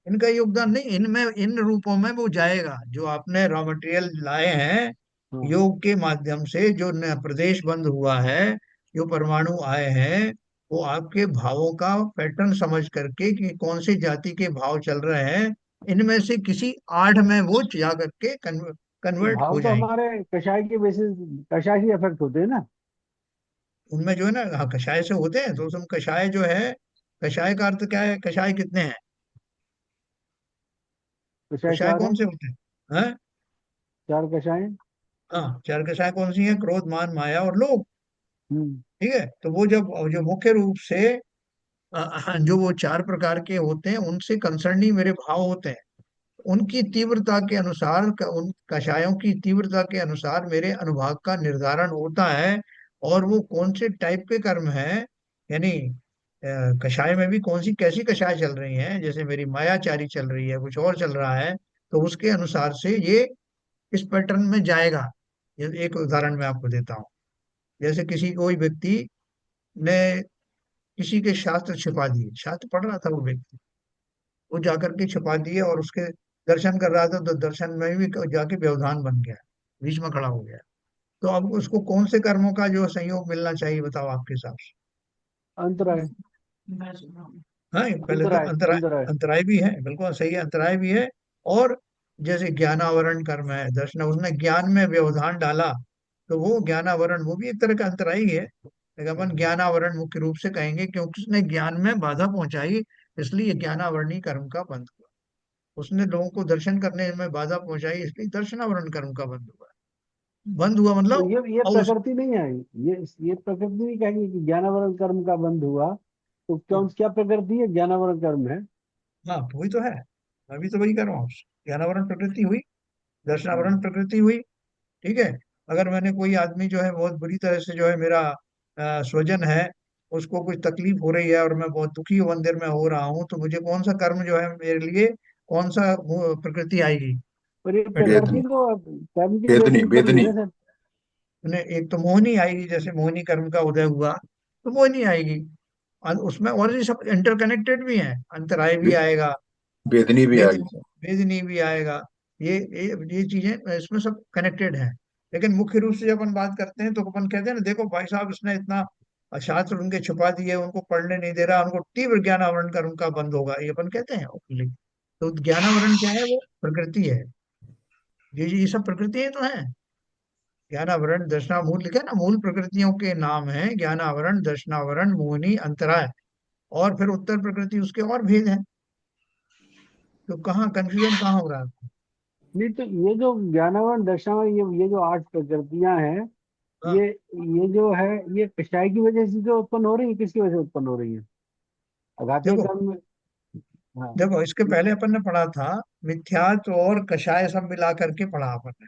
इनका योगदान नहीं, इनमें इन रूपों में वो जाएगा जो आपने रॉ मटेरियल लाए हैं। हाँ। योग के माध्यम से जो प्रदेश बंद हुआ है, जो परमाणु आए हैं, वो आपके भावों का पैटर्न समझ करके कि कौन सी जाति के भाव चल रहे हैं, इनमें से किसी 8 में वो जा करके कन्वर्ट भाव हो तो जाएंगे। हमारे कषाय के बेसिस, कषाय ही इफेक्ट होते हैं ना। उनमें जो है ना, हाँ कषाय से होते हैं, तो उसमें कषाय जो है, कषाय का अर्थ क्या है, कषाय कितने हैं? कषाय कषाय चार है। कौन से होते हैं? हाँ। 4 कषाय। हाँ, चार कषाय कौन सी हैं? क्रोध, मान, माया और लोभ। हम्म। ठीक है, तो वो जब जो मुख्य रूप से जो वो चार प्रकार के होते हैं, उनसे कंसर्न ही मेरे भाव होते हैं। उनकी तीव्रता के अनुसार उन कषायों की तीव्रता के अनुसार मेरे अनुभाग का निर्धारण होता है। और वो कौन से टाइप के कर्म है, यानी कषाय में भी कौन सी कैसी कषाय चल रही है, जैसे मेरी मायाचारी चल रही है, कुछ और चल रहा है, तो उसके अनुसार से ये इस पैटर्न में जाएगा। ये एक उदाहरण मैं आपको देता हूँ। जैसे किसी कोई व्यक्ति ने किसी के शास्त्र छिपा दिए, शास्त्र पढ़ रहा था वो व्यक्ति, वो जाकर के छिपा दिए, और उसके दर्शन कर रहा था, तो दर्शन में भी जाके व्यवधान बन गया, बीच में खड़ा हो गया। तो अब उसको कौन से कर्मों का जो संयोग मिलना चाहिए, बताओ आपके हिसाब से? अंतराय। हाँ, पहले तो अंतराय। अंतराय, अंतराय। अंतराय भी है, बिल्कुल सही है, अंतराय भी है। और जैसे ज्ञानावरण कर्म है, दर्शन, उसने ज्ञान में व्यवधान डाला, तो वो ज्ञानावरण, वो भी एक तरह का अंतराय ही है, लेकिन अपन ज्ञानावरण मुख्य रूप से कहेंगे, क्योंकि उसने ज्ञान में बाधा पहुंचाई, इसलिए ज्ञानावरणी कर्म का बंध हुआ। उसने लोगों को दर्शन करने में बाधा पहुंचाई, इसलिए दर्शनावरण कर्म का बंध हुआ। बंद हुआ तो मतलब, ये और उस, प्रकृति नहीं आई। ये प्रकृति नहीं कहेंगे कि ज्ञानावरण कर्म का बंध हुआ। तो कौन क्या प्रकृति है? ज्ञानावरण कर्म है। हाँ वही तो है, मैं भी तो वही कर रहा हूँ। ज्ञानावरण प्रकृति हुई, हम्म। दर्शनावरण प्रकृति हुई। ठीक है। अगर मैंने कोई आदमी जो है बहुत बुरी तरह से, जो है मेरा स्वजन है, उसको कुछ तकलीफ हो रही है और मैं बहुत दुखी मंदिर में हो रहा हूँ, तो मुझे कौन सा कर्म जो है मेरे लिए, कौन सा वो प्रकृति आएगी? पर ये पैटर्न वेदनी, प्रकृति तो अब कर्म के वेदनी, बेसिस पर ही है वेदनी। ना सर। उन्हें एक तो मोहिनी आएगी, जैसे मोहिनी कर्म का उदय हुआ, तो मोहिनी आएगी। उसमें और भी सब इंटरकनेक्टेड भी हैं, अंतराय भी वे, आएगा, वेदनी भी वेद, आएगी। वेदनी भी आएगा। ये चीजें इसमें सब कनेक्टेड हैं। लेकिन मुख्य रूप से जब अपन बात करते हैं, तो अपन कहते हैं ना, देखो भाई साहब, इसने इतना शास्त्र उनके छुपा दिए, उनको पढ़ने नहीं दे रहा, उनको तीव्र ज्ञानावरण कर उनका बंद होगा, ये अपन कहते हैं ओपनली। तो ज्ञानावरण क्या है? वो प्रकृति है। ये सब प्रकृतियां तो है। ज्ञानावरण, दर्शनामूल लिखा है ना, मूल प्रकृतियों के नाम है ज्ञानावरण, दर्शनावरण, मोहिनी, अंतराय। और फिर उत्तर प्रकृति, उसके और भेद हैं। तो कहाँ कंफ्यूजन कहाँ हो रहा है? नहीं तो ये जो ज्ञानावरण दर्शनावरण, ये जो 8 प्रकृतियां हैं, हाँ, ये ये जो है, ये कषाय की वजह से जो उत्पन्न हो रही है, किसकी वजह से उत्पन्न हो रही है? आघातीय देखो, कर्म में। हाँ। देखो इसके पहले अपन ने पढ़ा था, मिथ्यात्व और कषाय सब मिला करके पढ़ा अपन ने,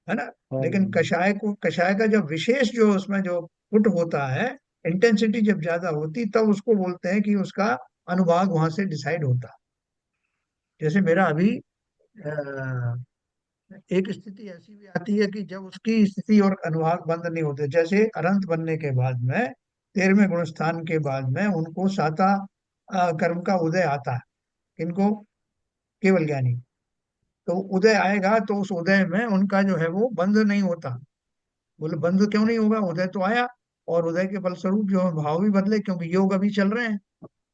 है ना? हाँ। लेकिन कषाय को, कषाय का जब विशेष जो उसमें जो पुट होता है, इंटेंसिटी जब ज्यादा होती, तब उसको बोलते हैं कि उसका अनुभाग वहां से डिसाइड होता है। जैसे मेरा अभी एक स्थिति ऐसी भी आती है कि जब उसकी स्थिति और अनुभाग बंद नहीं होते, जैसे अनंत बनने के बाद में, 13वें गुण स्थान के बाद में उनको साता कर्म का उदय आता है। इनको केवल ज्ञानी, तो उदय आएगा, तो उस उदय में उनका जो है वो बंद नहीं होता। बोले बंद क्यों नहीं होगा, उदय तो आया, और उदय के फलस्वरूप जो है भाव भी बदले, क्योंकि योग अभी चल रहे हैं।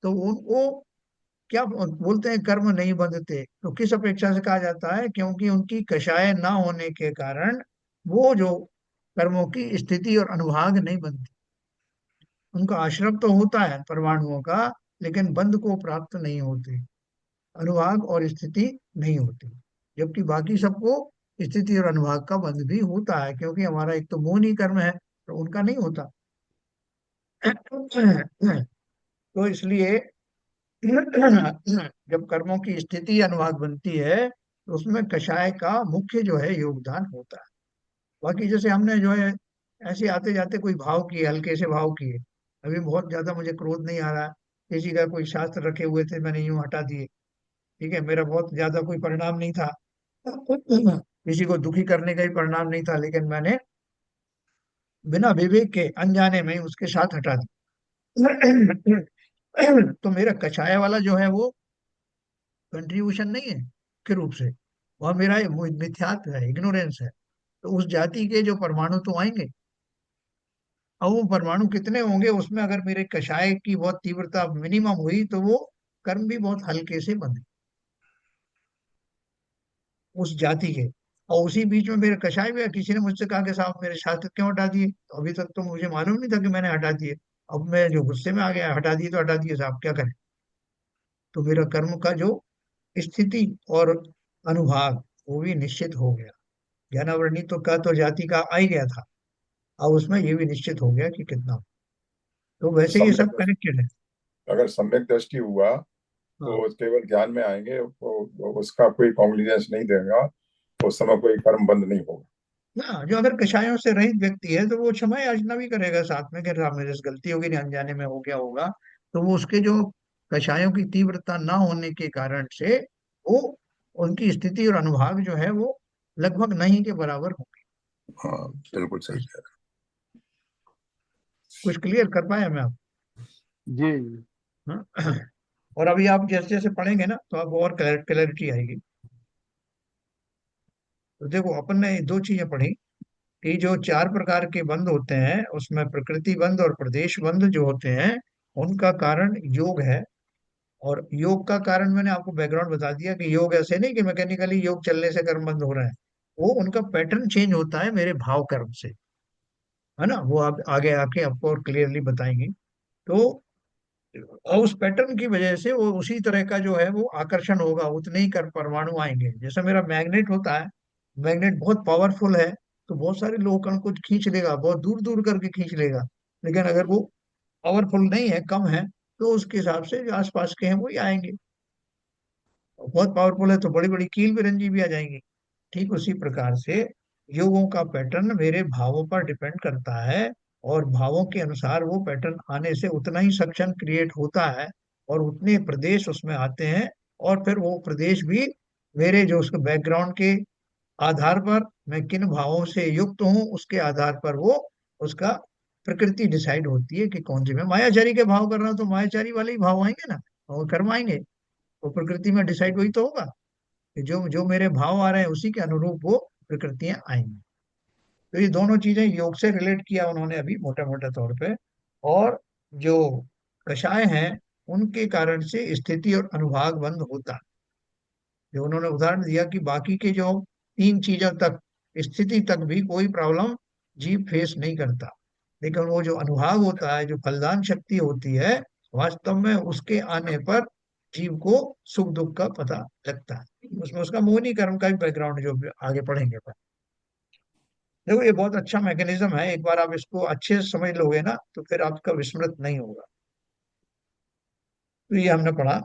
तो वो क्या बोलते हैं, कर्म नहीं बंधते, तो किस अपेक्षा से कहा जाता है? क्योंकि उनकी कषाय ना होने के कारण वो जो कर्मों की स्थिति और अनुभाग नहीं बनती। उनका आश्रम तो होता है परमाणुओं का, लेकिन बंध को प्राप्त नहीं होते, अनुभाग और स्थिति नहीं होती। जबकि बाकी सबको स्थिति और अनुभाग का बंध भी होता है, क्योंकि हमारा एक तो मौन ही कर्म है, तो उनका नहीं होता। तो इसलिए जब कर्मों की स्थिति अनुभाग बनती है, तो उसमें कषाय का मुख्य जो है योगदान होता है। बाकी जैसे हमने जो है ऐसे आते जाते कोई भाव किए, हल्के से भाव किए, अभी बहुत ज्यादा मुझे क्रोध नहीं आ रहा, किसी का कोई शास्त्र रखे हुए थे, मैंने यूं हटा दिए। ठीक है, मेरा बहुत ज्यादा कोई परिणाम नहीं था, किसी को दुखी करने का ही परिणाम नहीं था, लेकिन मैंने बिना विवेक के अनजाने में ही उसके साथ हटा दिया। तो मेरा कछाया वाला जो है वो कंट्रीब्यूशन नहीं है मुख्य रूप से, वह मेरा मिथ्यात्व है, इग्नोरेंस है। तो उस जाति के जो परमाणु तो आएंगे, अब वो परमाणु कितने होंगे उसमें, अगर मेरे कषाय की बहुत तीव्रता मिनिमम हुई, तो वो कर्म भी बहुत हल्के से बने उस जाति के। और उसी बीच में मेरे कषाय में किसी ने मुझसे कहा कि साहब मेरे शास्त्र क्यों हटा दिए, तो अभी तक तो मुझे मालूम नहीं था कि मैंने हटा दिए। अब मैं जो गुस्से में आ गया, हटा दिए तो हटा दिए साहब, क्या करें। तो मेरा कर्म का जो स्थिति और अनुभाग वो भी निश्चित हो गया। ज्ञानावरणी तो जाति का आ ही गया था, अब उसमें ये भी निश्चित हो गया कि कितना। तो तो वैसे ये सब कनेक्टेड है। अगर सम्यक दृष्टि हुआ हाँ। तो केवल ज्ञान में आएंगे, वो उसका कोई कॉन्ग्लिजेंस नहीं देगा, उस समय कोई कर्म बंद नहीं होगा। ना जो अगर कषायों से रहित व्यक्ति है तो वो क्षमा याचना भी करेगा साथ में कि साहब मेरे से गलती होगी, नहीं अनजाने में हो गया होगा। तो वो उसके जो कषायों की तीव्रता ना होने के कारण से वो उनकी स्थिति और अनुभाग जो है वो लगभग नहीं के बराबर होंगे। हाँ, बिल्कुल सही कह रहे कुछ क्लियर कर पाया मैं आप? जी जी। हाँ? और अभी आप जैसे जैसे पढ़ेंगे ना तो आपको और क्लैरिटी आएगी। तो देखो अपन ने दो चीजें पढ़ी कि जो चार प्रकार के बंध होते हैं उसमें प्रकृति बंध और प्रदेश बंध जो होते हैं उनका कारण योग है। और योग का कारण मैंने आपको बैकग्राउंड बता दिया कि योग ऐसे नहीं कि मैकेनिकली योग चलने से कर्म बंद हो रहा है। वो उनका पैटर्न चेंज होता है मेरे भाव कर्म से, है ना। वो आप आगे आके आपको और क्लियरली बताएंगे। तो और उस पैटर्न की वजह से वो उसी तरह का जो है वो आकर्षण होगा, उतने ही कर परमाणु आएंगे। जैसे मेरा मैग्नेट होता है, मैग्नेट बहुत पावरफुल है तो बहुत सारे लोह कण को खींच लेगा, बहुत दूर दूर करके खींच लेगा। लेकिन अगर वो पावरफुल नहीं है, कम है, तो उसके हिसाब से जो आसपास के हैं वो ही आएंगे। बहुत पावरफुल है तो बड़ी बड़ी कील बिरंजी भी आ जाएंगी। ठीक उसी प्रकार से योगों का पैटर्न मेरे भावों पर डिपेंड करता है, और भावों के अनुसार वो पैटर्न आने से उतना ही सक्शन क्रिएट होता है और उतने प्रदेश उसमें आते हैं। और फिर वो प्रदेश भी मेरे जो उसके बैकग्राउंड के आधार पर, मैं किन भावों से युक्त हूँ उसके आधार पर वो उसका प्रकृति डिसाइड होती है कि कौन सी। मैं मायाचारी के भाव कर रहा हूँ तो मायाचारी वाले ही भाव आएंगे ना, और कर्म आएंगे। वो प्रकृति में डिसाइड वही तो होगा कि जो जो मेरे भाव आ रहे हैं उसी के अनुरूप वो प्रकृतियां आएंगी। तो ये दोनों चीजें योग से रिलेट किया उन्होंने अभी मोटा मोटा तौर पे। और जो कषाय हैं उनके कारण से स्थिति और अनुभाग बंद होता है। जो उन्होंने उदाहरण दिया कि बाकी के जो तीन चीजों तक, स्थिति तक भी कोई प्रॉब्लम जीव फेस नहीं करता, लेकिन वो जो अनुभाग होता है, जो फलदान शक्ति होती है, वास्तव में उसके आने पर जीव को सुख दुख का पता लगता है। उसमें उसका मोहिनी कर्म का भी बैकग्राउंड जो भी आगे पढ़ेंगे अपन। देखो ये बहुत अच्छा मैकेनिज्म है, एक बार आप इसको अच्छे से समझ लोगे ना तो फिर आपका विस्मृत नहीं होगा। तो ये हमने पढ़ा,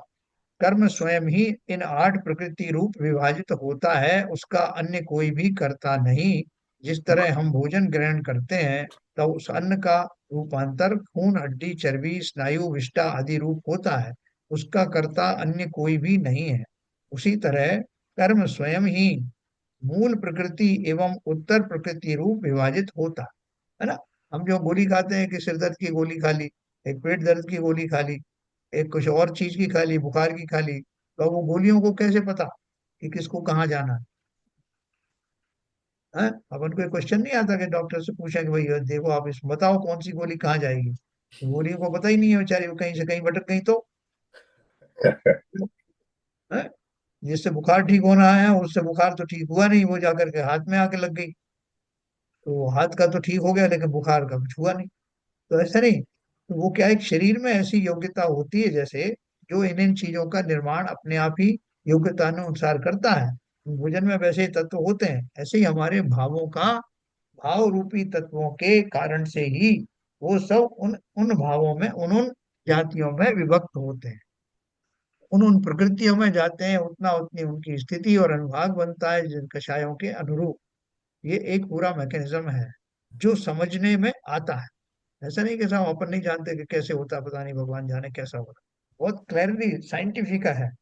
कर्म स्वयं ही इन आठ प्रकृति रूप विभाजित होता है, उसका अन्य कोई भी करता नहीं। जिस तरह हम भोजन ग्रहण करते हैं तो उस अन्न का रूपांतर खून हड्डी चर्बी स्नायु विष्ठा आदि रूप होता है, उसका कर्ता अन्य कोई भी नहीं है। उसी तरह कर्म स्वयं ही मूल प्रकृति एवं उत्तर प्रकृति रूप विभाजित होता है ना। हम जो गोली खाते हैं कि सिर दर्द की गोली खा ली, एक पेट दर्द की गोली खा ली, एक कुछ और चीज की खा ली, बुखार की खा ली, तो वो गोलियों को कैसे पता कि किसको कहाँ जाना है। अपन को क्वेश्चन नहीं आता कि डॉक्टर से पूछा कि भाई ये देखो आप इस बताओ कौन सी गोली कहाँ जाएगी। तो गोलियों को पता ही नहीं है बेचारी, वो कहीं से कहीं भटक गई तो हैं। है। जिससे बुखार ठीक होना है उससे बुखार तो ठीक हुआ नहीं, वो जाकर के हाथ में आके लग गई। तो हाथ का तो ठीक हो गया लेकिन बुखार का कुछ हुआ नहीं। तो ऐसा नहीं, तो वो क्या एक शरीर में ऐसी योग्यता होती है जैसे जो इन इन चीजों का निर्माण अपने आप ही योग्यता अनुसार करता है। भोजन में वैसे ही तत्व होते हैं, ऐसे ही हमारे भावों का, भाव रूपी तत्वों के कारण से ही वो सब उन उन भावों में उन उन जातियों में विभक्त होते हैं, उन उन प्रकृतियों में जाते हैं, उतना उतनी उनकी स्थिति और अनुभाग बनता है जिन कषायों के अनुरूप। ये एक पूरा मैकेनिज्म है जो समझने में आता है। ऐसा नहीं कि साहब अपन नहीं जानते कि कैसे होता है, पता नहीं भगवान जाने कैसा होगा। बहुत क्लैरिटी साइंटिफिक है,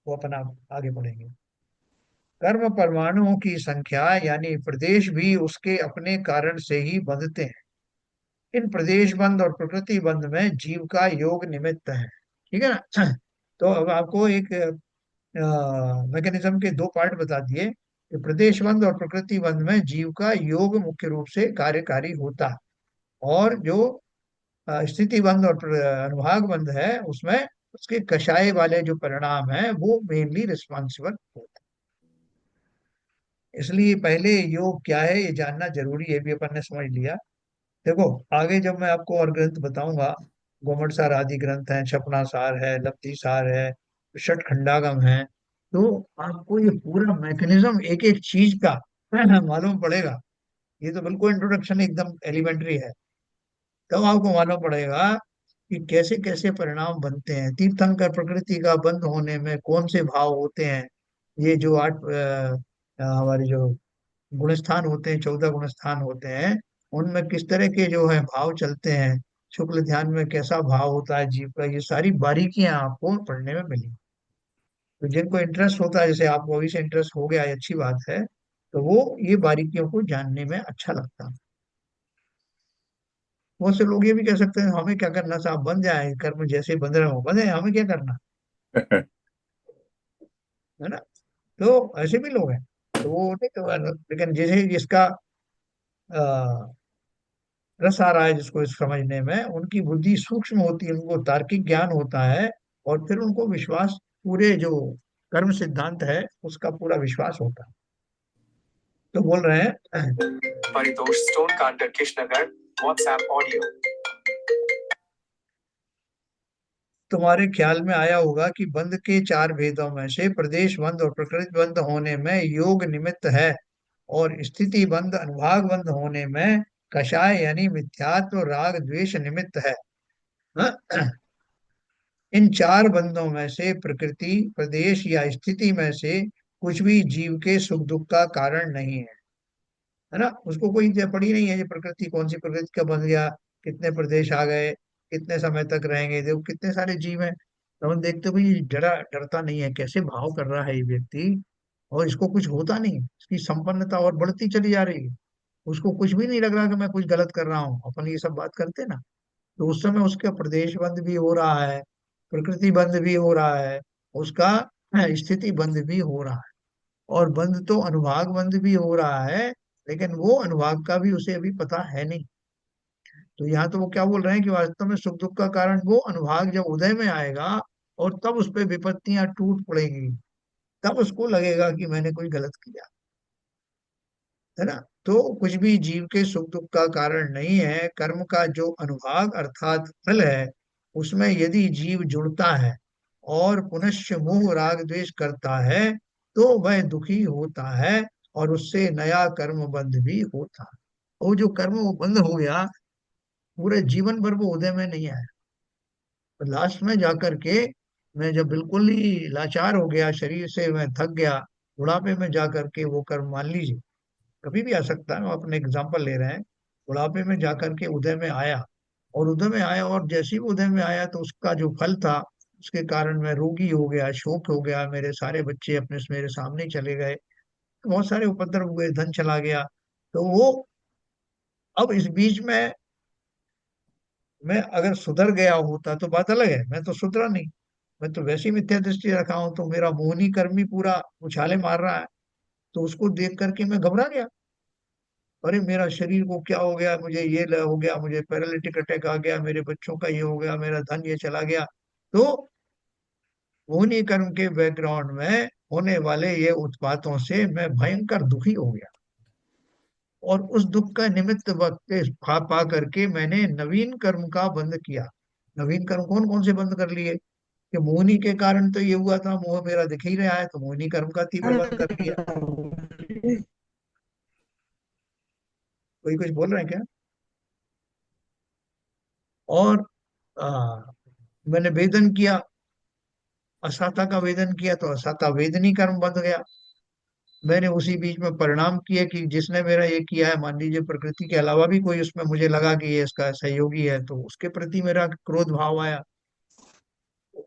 वो अपन आप आगे पढ़ेंगे। कर्म परमाणुओं की संख्या यानी प्रदेश भी उसके अपने कारण से ही बंधते हैं। इन प्रदेश बंध और प्रकृति बंध में जीव का योग निमित्त है। ठीक है ना। तो अब आपको एक मैकेनिज्म के दो पार्ट बता दिए कि प्रदेश बंध और प्रकृति बंध में जीव का योग मुख्य रूप से कार्यकारी होता है, और जो स्थिति बंध और अनुभाग बंध है उसमें उसके कषाय वाले जो परिणाम है वो मेनली रिस्पॉन्सिबल होता इसलिए पहले योग क्या है ये जानना जरूरी है, भी अपन ने समझ लिया। देखो, आगे जब मैं आपको और ग्रंथ बताऊंगा, गोमट सार आदि ग्रंथ हैं, छपना सार है, लब्धि सार है, षट खंडागम है, तो आपको ये पूरा मैकेनिज्म एक एक चीज का मालूम पड़ेगा। ये तो बिल्कुल इंट्रोडक्शन एकदम एलिमेंट्री है। तब आपको मालूम पड़ेगा कि कैसे कैसे परिणाम बनते हैं, तीर्थंकर प्रकृति का बंध होने में कौन से भाव होते हैं। ये जो हमारे जो गुणस्थान होते हैं, 14 गुणस्थान होते हैं, उनमें किस तरह के जो है भाव चलते हैं, शुक्ल ध्यान में कैसा भाव होता है जीव का, ये सारी बारीकियां आपको पढ़ने में मिली। तो जिनको इंटरेस्ट होता है, जैसे आपको अभी से इंटरेस्ट हो गया, ये अच्छी बात है, तो वो ये बारीकियों को जानने में अच्छा लगता है। बहुत से लोग ये भी कह सकते हैं हमें क्या करना, साहब बन जाए कर्म, जैसे बंध रहे हो बंधे, हमें क्या करना, है ना। तो ऐसे भी लोग हैं, तो वो नहीं तो, लेकिन जैसे जिसका रस आ रहा है, जिसको इस समझने में, उनकी बुद्धि सूक्ष्म होती है, उनको तार्किक ज्ञान होता है, और फिर उनको विश्वास, पूरे जो कर्म सिद्धांत है उसका पूरा विश्वास होता है। तो बोल रहे हैं, Paritosh stone counter Krishnagarh, WhatsApp audio. तुम्हारे ख्याल में आया होगा कि बंध के चार भेदों में से प्रदेश बंध और प्रकृति बंध होने में योग निमित्त है, और स्थिति बंध अनुभाग बंध होने में कषाय यानी मिथ्यात्व राग द्वेष निमित्त है। हाँ? इन चार बंधों में से प्रकृति, प्रदेश या स्थिति में से कुछ भी जीव के सुख दुख का कारण नहीं है ना। उसको कोई पड़ी नहीं है ये प्रकृति, कौन सी प्रकृति का बन गया, कितने प्रदेश आ गए, कितने समय तक रहेंगे, देखो कितने सारे जीव हैं। तो हम देखते भाई जरा डरता नहीं है, कैसे भाव कर रहा है ये व्यक्ति, और इसको कुछ होता नहीं, इसकी संपन्नता और बढ़ती चली जा रही है, उसको कुछ भी नहीं लग रहा कि मैं कुछ गलत कर रहा हूँ। अपन ये सब बात करते ना, तो उस समय उसका प्रदेश बंद भी हो रहा है, प्रकृति बंद भी हो रहा है, उसका स्थिति बंद भी हो रहा है, और बंद तो अनुभाग बंद भी हो रहा है, लेकिन वो अनुभाग का भी उसे अभी पता है नहीं। तो यहाँ तो वो क्या बोल रहे हैं कि वास्तव में सुख दुख का कारण वो अनुभाग जब उदय में आएगा, और तब उस पे विपत्तियां टूट पड़ेंगी, तब उसको लगेगा कि मैंने कोई गलत किया, है ना। तो कुछ भी जीव के सुख दुख का कारण नहीं है, कर्म का जो अनुभाग अर्थात फल है, उसमें यदि जीव जुड़ता है और पुनश्च मोह राग द्वेष करता है, तो वह दुखी होता है, और उससे नया कर्म बंध भी होता है। वो जो कर्म वो बंद हो गया, पूरे जीवन भर वो उदय में नहीं आया, तो लास्ट में जाकर के, मैं जब बिल्कुल ही लाचार हो गया, शरीर से मैं थक गया, बुढ़ापे में जाकर के वो कर्म, मान लीजिए कभी भी आ सकता है, हम अपने एग्जाम्पल ले रहे हैं, बुढ़ापे में जाकर के उदय में आया, और उदय में आया, और जैसे ही उदय में आया तो उसका जो फल था, उसके कारण मैं रोगी हो गया, शोक हो गया, मेरे सारे बच्चे अपने मेरे सामने ही चले गए, तो बहुत सारे उपद्रव हुए, धन चला गया। तो वो, अब इस बीच में मैं अगर सुधर गया होता तो बात अलग है, मैं तो सुधरा नहीं, मैं तो वैसी मिथ्या दृष्टि रखा हूं, तो मेरा मोहनी कर्म ही पूरा उछाले मार रहा है। तो उसको देख करके मैं घबरा गया, अरे मेरा शरीर को क्या हो गया, मुझे ये हो गया, मुझे पैरालिटिक अटैक आ गया, मेरे बच्चों का ये हो गया, मेरा धन ये चला गया। तो मोहिनी कर्म के बैकग्राउंड में होने वाले ये उत्पातों से मैं भयंकर दुखी हो गया, और उस दुख का निमित्त वक्त पा करके मैंने नवीन कर्म का बंध किया। नवीन कर्म कौन कौन से बंद कर लिए, कि मोहिनी के कारण तो ये हुआ था, मोह मेरा दिख ही रहा है, तो मोहिनी कर्म का तीव्र बंद कर लिया। कोई कुछ बोल रहे हैं क्या। और आ, मैंने वेदन किया, असाता का वेदन किया, तो असाता वेदनी कर्म बंध गया। मैंने उसी बीच में परिणाम किए कि जिसने मेरा ये किया है, मान लीजिए प्रकृति के अलावा भी कोई उसमें मुझे लगा कि ये इसका सहयोगी है, तो उसके प्रति मेरा क्रोध भाव आया,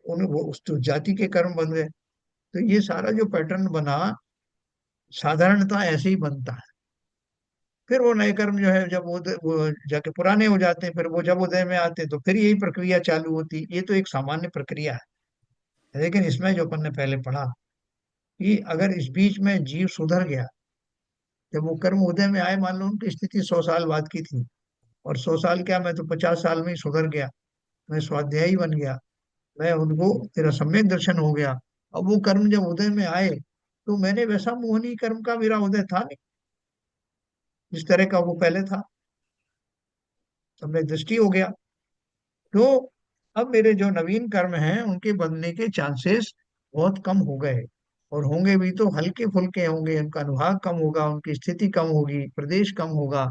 उन वो उस तो जाति के कर्म बन गए। तो ये सारा जो पैटर्न बना, साधारणतः ऐसे ही बनता है। फिर वो नए कर्म जो है, जब वो जाके पुराने हो जाते हैं, फिर वो जब उदय में आते हैं, तो फिर यही प्रक्रिया चालू होती है। ये तो एक सामान्य प्रक्रिया है, लेकिन इसमें जो अपन ने पहले पढ़ा कि अगर इस बीच में जीव सुधर गया, जब वो कर्म उदय में आए, मान लो उनकी स्थिति 100 साल बाद की थी, और 100 साल क्या, मैं तो 50 साल में ही सुधर गया, मैं स्वाध्यायी बन गया, मैं उनको तेरा सम्यक दर्शन हो गया। अब वो कर्म जब उदय में आए, तो मैंने वैसा मोहनी कर्म का मेरा उदय था नहीं जिस तरह का वो पहले था। अब मेरी दृष्टि हो गया। तो अब मेरे जो नवीन कर्म हैं उनके बनने के चांसेस बहुत कम हो गए। और होंगे भी तो हल्के फुल्के होंगे, उनका अनुभाग कम होगा, उनकी स्थिति कम होगी, प्रदेश कम होगा।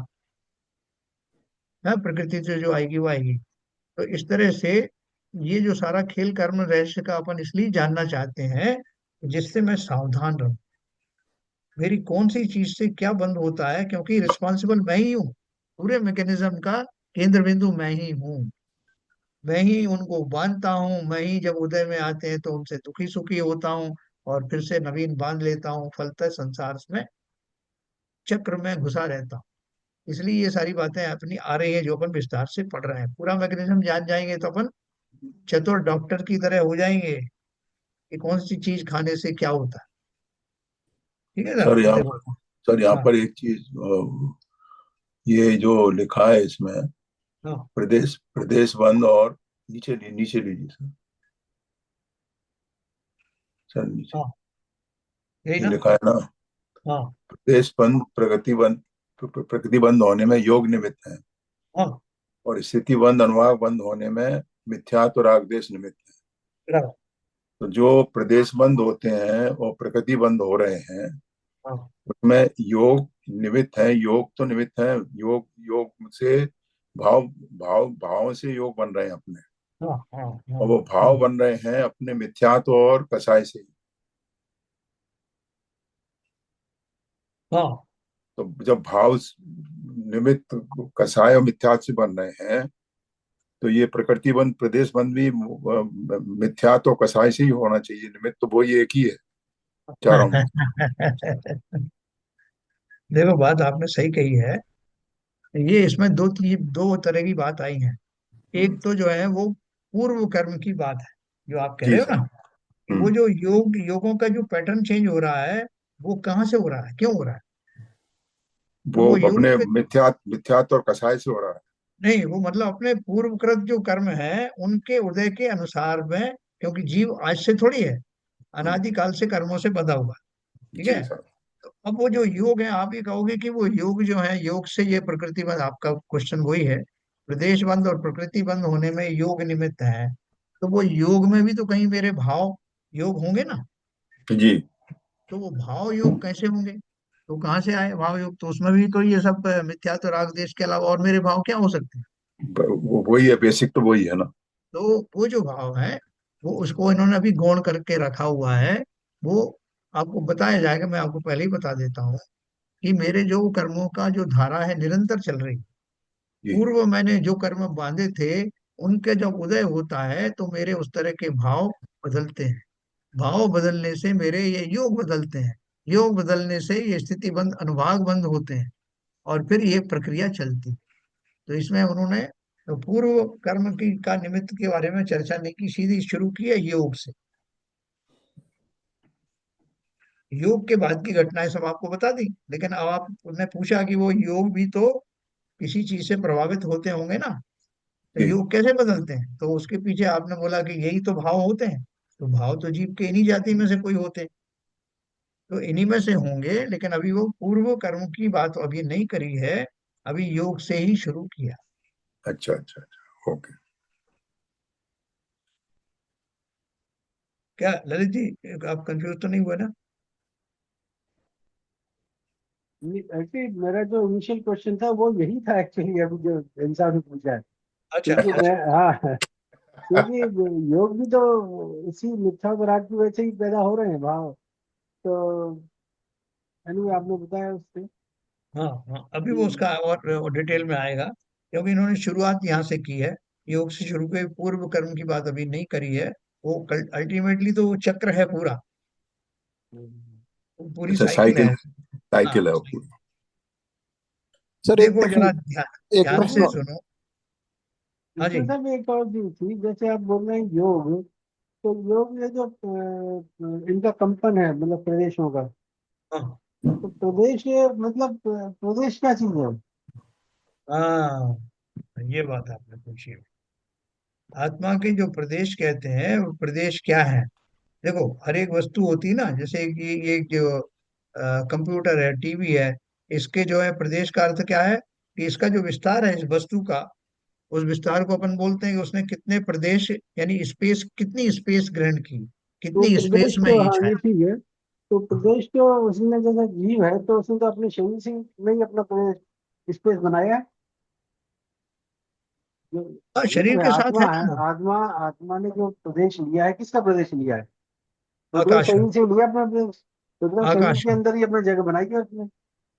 हाँ, प्रकृति से जो आएगी वो आएगी। तो इस तरह से ये जो सारा खेल कर्म रहस्य का अपन इसलिए जानना चाहते हैं जिससे मैं सावधान रहूं। मेरी कौन सी चीज से क्या बंद होता है, क्योंकि रिस्पॉन्सिबल मैं ही हूँ। पूरे मैकेनिज्म का केंद्र बिंदु मैं ही हूँ। मैं ही उनको बांधता हूँ, मैं ही जब उदय में आते हैं तो उनसे दुखी सुखी होता हूँ और फिर से नवीन बांध लेता हूँ, फलतः संसार में चक्र में घुसा रहता हूँ। इसलिए ये सारी बातें अपनी आ रही है जो अपन विस्तार से पढ़ रहे हैं। पूरा मैकेनिज्म जान जाएंगे तो अपन चतुर डॉक्टर की तरह हो जाएंगे कि कौन सी चीज खाने से क्या होता है। ठीक है सर, सर यहाँ देखो। सर यहाँ हाँ पर एक चीज, ये जो लिखा है इसमें, हाँ प्रदेश प्रदेश बंद और नीचे लीजिए सर। सर नीचे हाँ, यही ये ना। लिखा है ना, हाँ प्रदेश बंद प्रगति बंद होने में योग निमित्त है, हाँ, और स्थिति बंद अनुभाग बंद होने में मिथ्यात्व राग द्वेष निमित्त है। बराबर। तो जो प्रदेश बंद होते हैं और प्रकृति बंद हो रहे हैं, हाँ उसमें योग निमित्त है। योग तो निमित्त है, योग योग से भाव भाव से योग बन रहे हैं अपने, हाँ हाँ हाँ और वो भाव बन रहे हैं अपने मिथ्यात्व और कसाय से ही। हाँ तो जब भाव निमित्त कसाय और मिथ्यात्व से बन रहे हैं, तो ये प्रकृति बंद प्रदेश बंद भी मिथ्यात्व और कसाय से ही होना चाहिए। निमित्त तो वो ही एक ही है चारों में। देखो, बात आपने सही कही है। ये इसमें दो तरह की बात आई है। हम्म, एक तो जो है वो पूर्व कर्म की बात है जो आप कह जी रहे हो सर। ना, कि वो हम्म, जो योगों का जो पैटर्न चेंज हो रहा है वो कहाँ से हो रहा है, क्यों हो रहा है। तो वो वो योग अपने के मिथ्यात्व और कसाय से हो रहा है। नहीं, वो मतलब अपने पूर्वकृत जो कर्म है उनके उदय के अनुसार में, क्योंकि जीव आज से थोड़ी है, हम्म, अनादिकाल से कर्मों से बंधा हुआ है। ठीक जी है। सर। तो अब वो जो योग है, आप ये कहोगे कि वो योग जो है, योग से ये प्रकृति बंध, आपका क्वेश्चन वही है। प्रदेश बंद और प्रकृति बंद होने में योग निमित्त है। तो वो योग में भी तो कहीं मेरे भाव योग होंगे ना। जी, तो वो भाव योग कैसे होंगे, तो कहाँ से आए भाव योग, तो उसमें भी तो ये सब मिथ्या तो राग देश के अलावा और मेरे भाव क्या हो सकते हैं। वो वही है, बेसिक तो वही है ना। तो वो जो भाव है वो उसको इन्होंने अभी गौण करके रखा हुआ है। वो आपको बताया जाएगा, मैं आपको पहले ही बता देता हूँ कि मेरे जो कर्मों का जो धारा है निरंतर चल रही है। जी, पूर्व मैंने जो कर्म बांधे थे उनके जब उदय होता है तो मेरे उस तरह के भाव बदलते हैं। भाव बदलने से मेरे ये योग बदलते हैं। योग बदलने से ये स्थिति बंद अनुभाग बंद होते हैं और फिर ये प्रक्रिया चलती। तो इसमें उन्होंने तो पूर्व कर्म की का निमित्त के बारे में चर्चा नहीं की, सीधी शुरू की है योग से। योग के बाद की घटनाएं सब आपको बता दी, लेकिन अब आपने पूछा कि वो योग भी तो किसी चीज से प्रभावित होते होंगे ना। तो जी। योग कैसे बदलते हैं, तो उसके पीछे आपने बोला कि यही तो भाव होते हैं। तो भाव तो जीव के इन्हीं जाति में से कोई होते हैं। तो इन्हीं में से होंगे, लेकिन अभी वो पूर्व कर्म की बात अभी नहीं करी है। अभी योग से ही शुरू किया। अच्छा अच्छा अच्छा, ओके। क्या ललित जी, आप कंफ्यूज तो नहीं हुए ना। एक्चुअली मेरा जो इनिशियल क्वेश्चन था वो यही था एक्चुअली, अभी जो इंसान ने पूछा है। अच्छा क्योंकि अच्छा। मैं, हाँ, क्योंकि योग भी तो इसी मिथ्या विराट की वजह से ही पैदा हो रहे हैं भाव। तो anyway, आपने बताया उससे। हाँ हाँ, अभी वो हम्म, उसका और डिटेल में आएगा, क्योंकि इन्होंने शुरुआत यहाँ से की है। योग से शुरू के पूर्व कर्म की बात अभी नहीं करी है। वो अल्टीमेटली तो वो चक्र है पूरा, हम्म। वो पूरी अच्छा, साइकिल है। हाँ साइकिल है वो सही। पूरी। अब सर देखो एक जरा ध्यान एक ध्यान से प्रश्न। सुनो। हाँ जी। इसमें सब एक और चीज थी, जैसे आप बोल रहे हैं योग, तो योग ये जो इनका कंपन है मतलब प्रदेशों का, हाँ तो प्रदेश ये मतलब प्रदेश क्या चीज है? हाँ, ये बात आपने पूछी। आत्मा के जो प्रदेश कहते हैं वो प्रदेश क्या है। देखो हर एक वस्तु होती है ना, जैसे कि ये जो कंप्यूटर है, टीवी है, इसके जो है प्रदेश का अर्थ क्या है कि इसका जो विस्तार है इस वस्तु का, उस विस्तार को अपन बोलते हैं कि उसने कितने प्रदेश यानी स्पेस, कितनी स्पेस ग्रहण की, तो कितनी स्पेस प्रदेश में तो, ये हाँ छाया। ये ठीक है। तो हाँ प्रदेश तो उसने जैसे जीव है तो उसने तो अपने शरीर से नहीं अपना प्रदेश स्पेस बनाया है। जो हाँ, शरीर जीव है, के साथ है आत्मा है, ना वो। आत्मा, आत्मा ने जो प्रदेश लिया है, किसका प्रदेश लिया है? खुद ने आकाश में। शरीर से लिया अपना प्रदेश। खुद ने शरीर आकाश के में। अंदर ही अपनी जगह बनाई है उसने।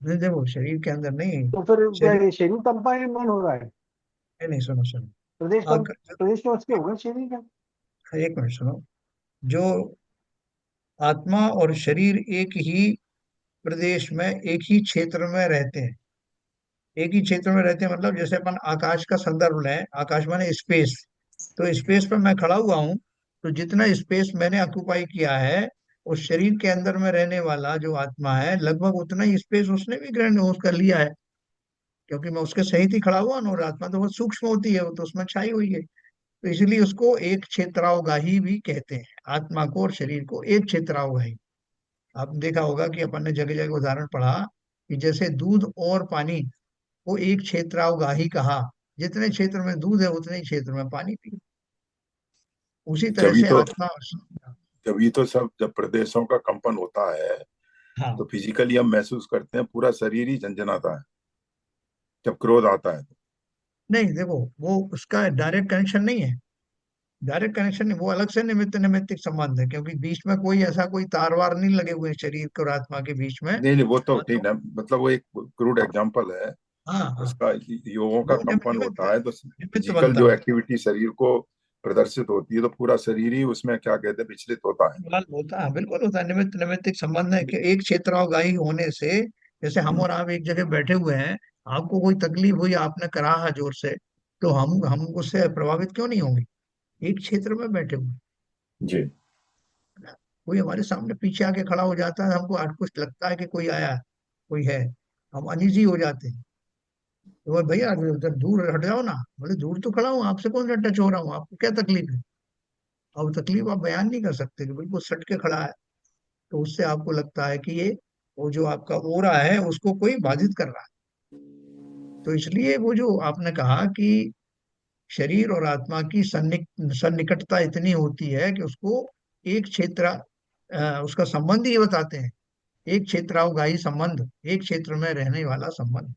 नहीं देखो, शरीर के अंदर नहीं। तो फिर क्या शरीर, ये शरीर कंपाइनमेंट हो रहा है? नहीं नहीं, सुनो सुनो। प्रदेश कम, आकाश, प्रदेश तो उसके हो गए शरीर का। एक मिनट सुनो। जो आत्मा और शरीर एक ही प्रदेश में, एक ही क्षेत्र में रहते हैं। एक ही क्षेत्र में रहते हैं मतलब जैसे अपन आकाश का संदर्भ लें, आकाश माने स्पेस। तो स्पेस पर मैं खड़ा हुआ हूँ, तो जितना स्पेस मैंने ऑक्यूपाई किया है, उस शरीर के अंदर में रहने वाला जो आत्मा है लगभग उतना ही स्पेस उसने भी ग्रहण उसका लिया है, क्योंकि मैं उसके सहित ही खड़ा हुआ ना। और आत्मा तो बहुत सूक्ष्म होती है, वो तो उसमें छाई हुई है। तो इसलिए उसको एक क्षेत्रावगाही भी कहते हैं, आत्मा को और शरीर को एक क्षेत्रावगाही। आपने देखा होगा कि अपन ने जगह जगह उदाहरण पढ़ा कि जैसे दूध और पानी को एक क्षेत्रावगाही कहा, जितने क्षेत्र में दूध है उतने ही क्षेत्र में पानी पिए। उसी तरह जब ये से तो आत्मा। जब ये तो सब, जब प्रदेशों का कंपन होता है तो हाँ, फिजिकली हम महसूस करते हैं, पूरा शरीर ही झंझनाता है जब क्रोध आता है तो। नहीं देखो, वो उसका डायरेक्ट कनेक्शन नहीं है। डायरेक्ट कनेक्शन नहीं, वो अलग से निमित्त निमित्तिक संबंध है, क्योंकि बीच में कोई ऐसा कोई तार वार नहीं लगे हुए हैं शरीर के और आत्मा के बीच में। नहीं नहीं, वो तो हाँ ठीक तो, है, मतलब वो एक क्रूड एग्जांपल है हाँ हाँ, उसका। योगों का वो कंपन निमित्त होता है तो निमित्त फिजिकल बनता जो है। एक्टिविटी शरीर को प्रदर्शित होती है तो पूरा शरीर ही उसमें क्या कहते हैं विचलित होता है। लाल होता है, बिल्कुल होता है, निमित्त निमित्तिक संबंध है कि एक क्षेत्रावगाही होने से, जैसे हम और आप एक जगह बैठे हुए हैं, आपको कोई तकलीफ हुई, आपने कराहा जोर से, तो हम उससे प्रभावित क्यों नहीं होंगे? एक क्षेत्र में बैठे हुए जी। हैं। कोई हमारे सामने पीछे आके खड़ा हो जाता है, हमको आज कुछ लगता है कि कोई आया है, कोई है, हम अनईजी हो जाते हैं। तो बोले, भैया उधर दूर हट जाओ ना। बोले दूर तो खड़ा हूँ, आपसे कौन सा टच हो रहा हूँ, आपको क्या तकलीफ है? अब तकलीफ आप बयान नहीं कर सकते कि बिल्कुल सट के खड़ा है। तो उससे आपको लगता है कि ये, वो जो आपका ओरा है उसको कोई बाधित कर रहा है। तो इसलिए वो जो आपने कहा कि शरीर और आत्मा की सन्निकटता इतनी होती है कि उसको एक क्षेत्र, उसका संबंध ये बताते हैं, एक क्षेत्रावगाही संबंध, एक क्षेत्र में रहने वाला संबंध।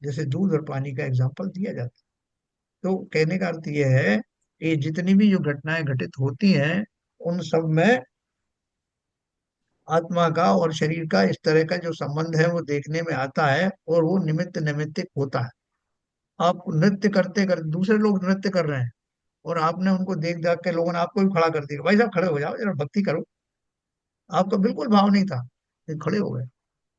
जैसे दूध और पानी का एग्जाम्पल दिया जाता है। तो कहने का अर्थ यह है कि जितनी भी जो घटनाएं घटित होती हैं, उन सब में आत्मा का और शरीर का इस तरह का जो संबंध है वो देखने में आता है, और वो निमित्त निमित्तिक होता है। आप नृत्य करते कर, दूसरे लोग नृत्य कर रहे हैं, और आपने उनको देख देख के लोगों ने आपको भी खड़ा कर दिया, भाई साहब खड़े हो जाओ जरा भक्ति करो। आपका बिल्कुल भाव नहीं था, लेकिन खड़े हो गए।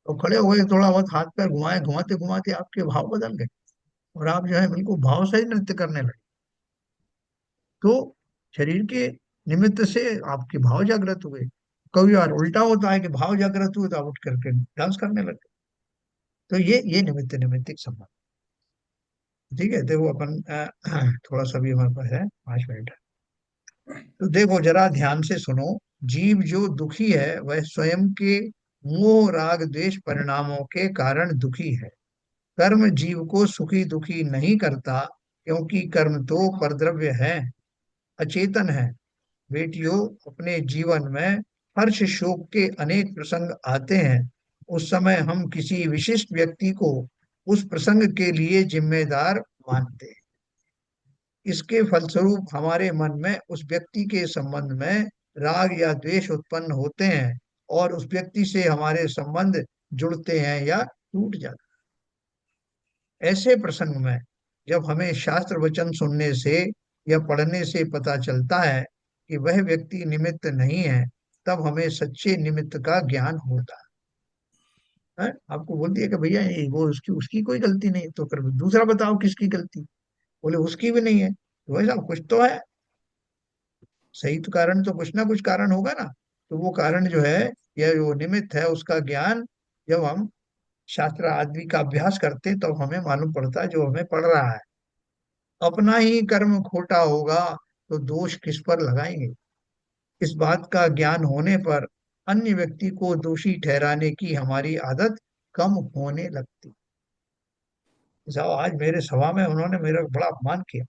और खड़े हो गए, थोड़ा बहुत हाथ पैर घुमाए, घुमाते घुमाते आपके भाव बदल गए, और आप जो है बिल्कुल भाव से ही नृत्य करने लगे। तो शरीर के निमित्त से आपके भाव जागृत हुए। कभी बार उल्टा होता है कि भाव जागृत हुए तो आप उठ करके डांस करने लगे। तो ये निमित्त निमित्तिक संबंध। ठीक है, देखो अपन थोड़ा सा भी हमारे पास है 5 मिनट। तो देखो जरा ध्यान से सुनो। जीव जो दुखी है वह स्वयं के मोह राग द्वेष परिणामों के कारण दुखी है। कर्म जीव को सुखी दुखी नहीं करता, क्योंकि कर्म तो परद्रव्य है, अचेतन है। बेटियों, अपने जीवन में हर्ष शोक के अनेक प्रसंग आते हैं। उस समय हम किसी विशिष्ट व्यक्ति को उस प्रसंग के लिए जिम्मेदार मानते हैं। इसके फलस्वरूप हमारे मन में उस व्यक्ति के संबंध में राग या द्वेष उत्पन्न होते हैं, और उस व्यक्ति से हमारे संबंध जुड़ते हैं या टूट जाते हैं। ऐसे प्रसंग में जब हमें शास्त्र वचन सुनने से या पढ़ने से पता चलता है कि वह व्यक्ति निमित्त नहीं है, तब हमें सच्चे निमित्त का ज्ञान होता है। आपको बोल दिया कि भैया ये वो उसकी उसकी कोई गलती नहीं, तो फिर दूसरा बताओ किसकी गलती? बोले उसकी भी नहीं है, तो वैसा कुछ तो है। सही तो कारण तो कुछ ना कुछ कारण होगा ना। तो वो कारण जो है, या जो निमित्त है, उसका ज्ञान जब हम शास्त्र आदि का अभ्यास करते हैं तब हमें मालूम पड़ता है, जो हमें पड़ रहा है। अपना ही कर्म खोटा होगा तो दोष किस पर लगाएंगे? इस बात का ज्ञान होने पर अन्य व्यक्ति को दोषी ठहराने की हमारी आदत कम होने लगती। साहब आज मेरे सभा में उन्होंने मेरा बड़ा अपमान किया।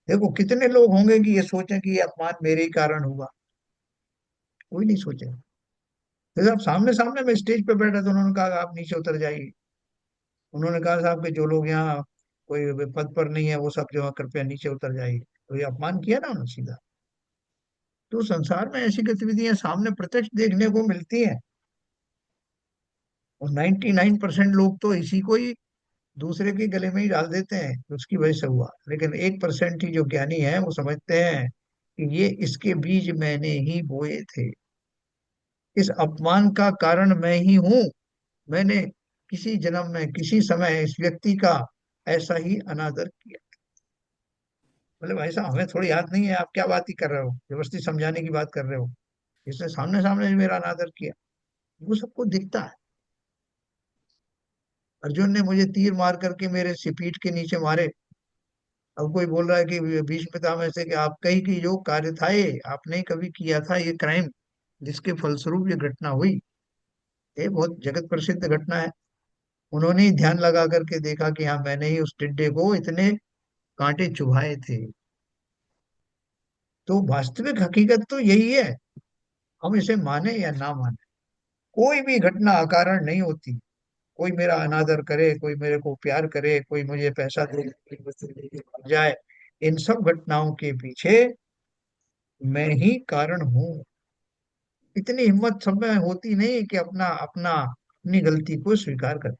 देखो कितने लोग होंगे कि ये सोचें कि ये अपमान मेरे ही कारण हुआ। कोई नहीं सोचेगा। फिर आप सामने सामने में स्टेज पे बैठे तो उन्होंने कहा आप नीचे उतर जाइए। उन्होंने कहा साहब कि जो लोग यहाँ कोई पद पर नहीं है वो सब जो है कृपया नीचे उतर जाइए। तो ये अपमान किया ना उन्होंने सीधा। तो संसार में ऐसी गतिविधियां सामने प्रत्यक्ष देखने को मिलती हैं। और 99% लोग तो इसी को ही दूसरे के गले में ही डाल देते हैं कि उसकी वजह से हुआ। लेकिन 1% ही जो ज्ञानी है वो समझते हैं कि ये इसके बीज मैंने ही बोए थे। इस अपमान का कारण मैं ही हूं। मैंने किसी जन्म में किसी समय इस व्यक्ति का ऐसा ही अनादर किया। मतलब ऐसा हमें थोड़ी याद नहीं है। आप क्या बात ही कर रहे हो, व्यवस्थित समझाने की बात कर रहे हो। इसने सामने सामने ही मेरा अनादर किया। वो सबको दिखता है। अर्जुन ने मुझे तीर मार करके मेरे पीठ के नीचे मारे। अब कोई बोल रहा है कि भीष्म में से कि आपका ही की जो कार्य था, ये आपने ही कभी किया था ये क्राइम, जिसके फलस्वरूप ये घटना हुई। ये बहुत जगत प्रसिद्ध घटना है। उन्होंने ही ध्यान लगा करके देखा कि हाँ मैंने ही उस टिड्डे को इतने कांटे चुभाए थे। तो वास्तविक हकीकत तो यही है। हम इसे माने या ना माने, कोई भी घटना अकारण नहीं होती। कोई मेरा अनादर करे, कोई मेरे को प्यार करे, कोई मुझे पैसा दे, कोई मुझसे लेके भाग जाए, इन सब घटनाओं के पीछे मैं ही कारण हूँ। इतनी हिम्मत सब में होती नहीं कि अपना अपना अपनी गलती को स्वीकार कर।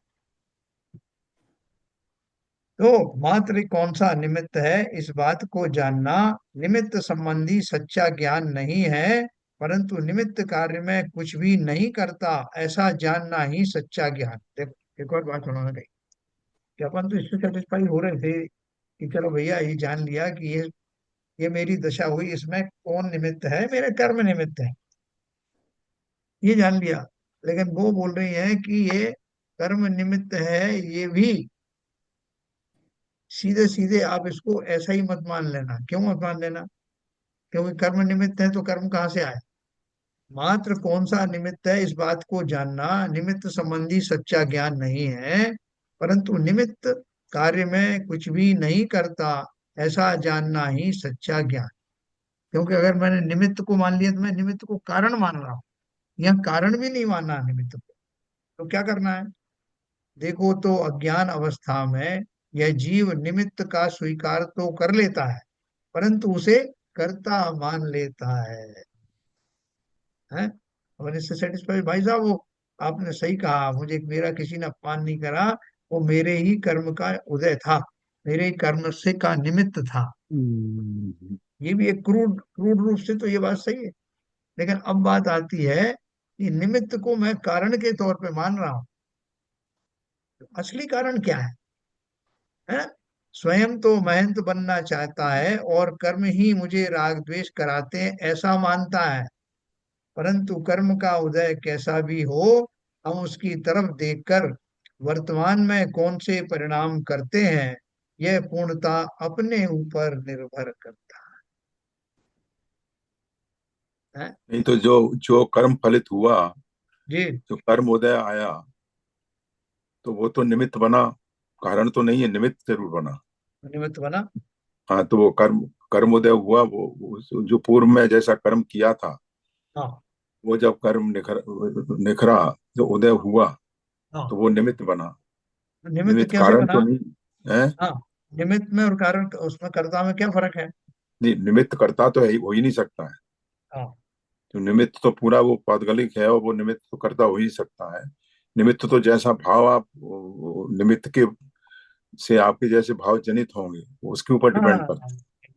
तो मात्र कौन सा निमित्त है इस बात को जानना निमित्त संबंधी सच्चा ज्ञान नहीं है, परंतु निमित्त कार्य में कुछ भी नहीं करता ऐसा जानना ही सच्चा ज्ञान। देखो एक और बात उन्होंने कही कि अपन तो इससे सेटिस्फाई हो रहे थे कि चलो भैया ये जान लिया कि ये मेरी दशा हुई, इसमें कौन निमित्त है, मेरे कर्म निमित्त है, ये जान लिया। लेकिन वो बोल रही है कि ये कर्म निमित्त है ये भी सीधे सीधे आप इसको ऐसा ही मत मान लेना। क्यों मत मान लेना? क्योंकि कर्म निमित्त है तो कर्म कहाँ से आए। मात्र कौन सा निमित्त है इस बात को जानना निमित्त संबंधी सच्चा ज्ञान नहीं है, परंतु निमित्त कार्य में कुछ भी नहीं करता ऐसा जानना ही सच्चा ज्ञान। क्योंकि अगर मैंने निमित्त को मान लिया तो मैं निमित्त को कारण मान रहा हूँ। यह कारण भी नहीं मानना निमित्त को। तो क्या करना है? देखो तो अज्ञान अवस्था में यह जीव निमित्त का स्वीकार तो कर लेता है, परंतु उसे कर्ता मान लेता है। और इससे सेटिस्फाइड भाई साहब, वो आपने सही कहा, मुझे मेरा किसी ने अपमान नहीं करा, वो मेरे ही कर्म का उदय था, मेरे ही कर्म से का निमित्त था। हम्म, ये भी एक क्रूड क्रूड रूप से तो ये बात सही है। लेकिन अब बात आती है कि निमित्त को मैं कारण के तौर पे मान रहा हूँ। असली कारण क्या है? स्वयं तो महंत बनना चाहता है और कर्म ही मुझे राग द्वेष कराते हैं ऐसा मानता है। परंतु कर्म का उदय कैसा भी हो, हम उसकी तरफ देखकर वर्तमान में कौन से परिणाम करते हैं यह पूर्णता अपने ऊपर निर्भर करता है। नहीं तो जो जो कर्म फलित हुआ, जी। जो कर्म उदय आया, तो वो तो निमित्त बना, कारण तो नहीं है, निमित्त जरूर बना। निमित्त बना। हाँ, तो वो कर्म कर्म उदय हुआ, वो जो पूर्व में जैसा कर्म किया था, हाँ। वो जब कर्म निखरा, जो उदय हुआ, तो हाँ। वो निमित्त बना। निमित्त निमित्त कैसे कारण तो बना? नहीं है। हाँ। निमित्त में और कारण उसमें कर्ता में क्या फर्क है? नहीं, निमित्त करता तो है ही, हो ही नहीं सकता है। हाँ। तो निमित्त तो पूरा वो पौद्गलिक है, और वो निमित्त तो करता हो ही सकता है। निमित्त तो जैसा भाव आप वो निमित्त के से आपके जैसे भाव जनित होंगे, वो उसके ऊपर हाँ। डिपेंड हाँ, करता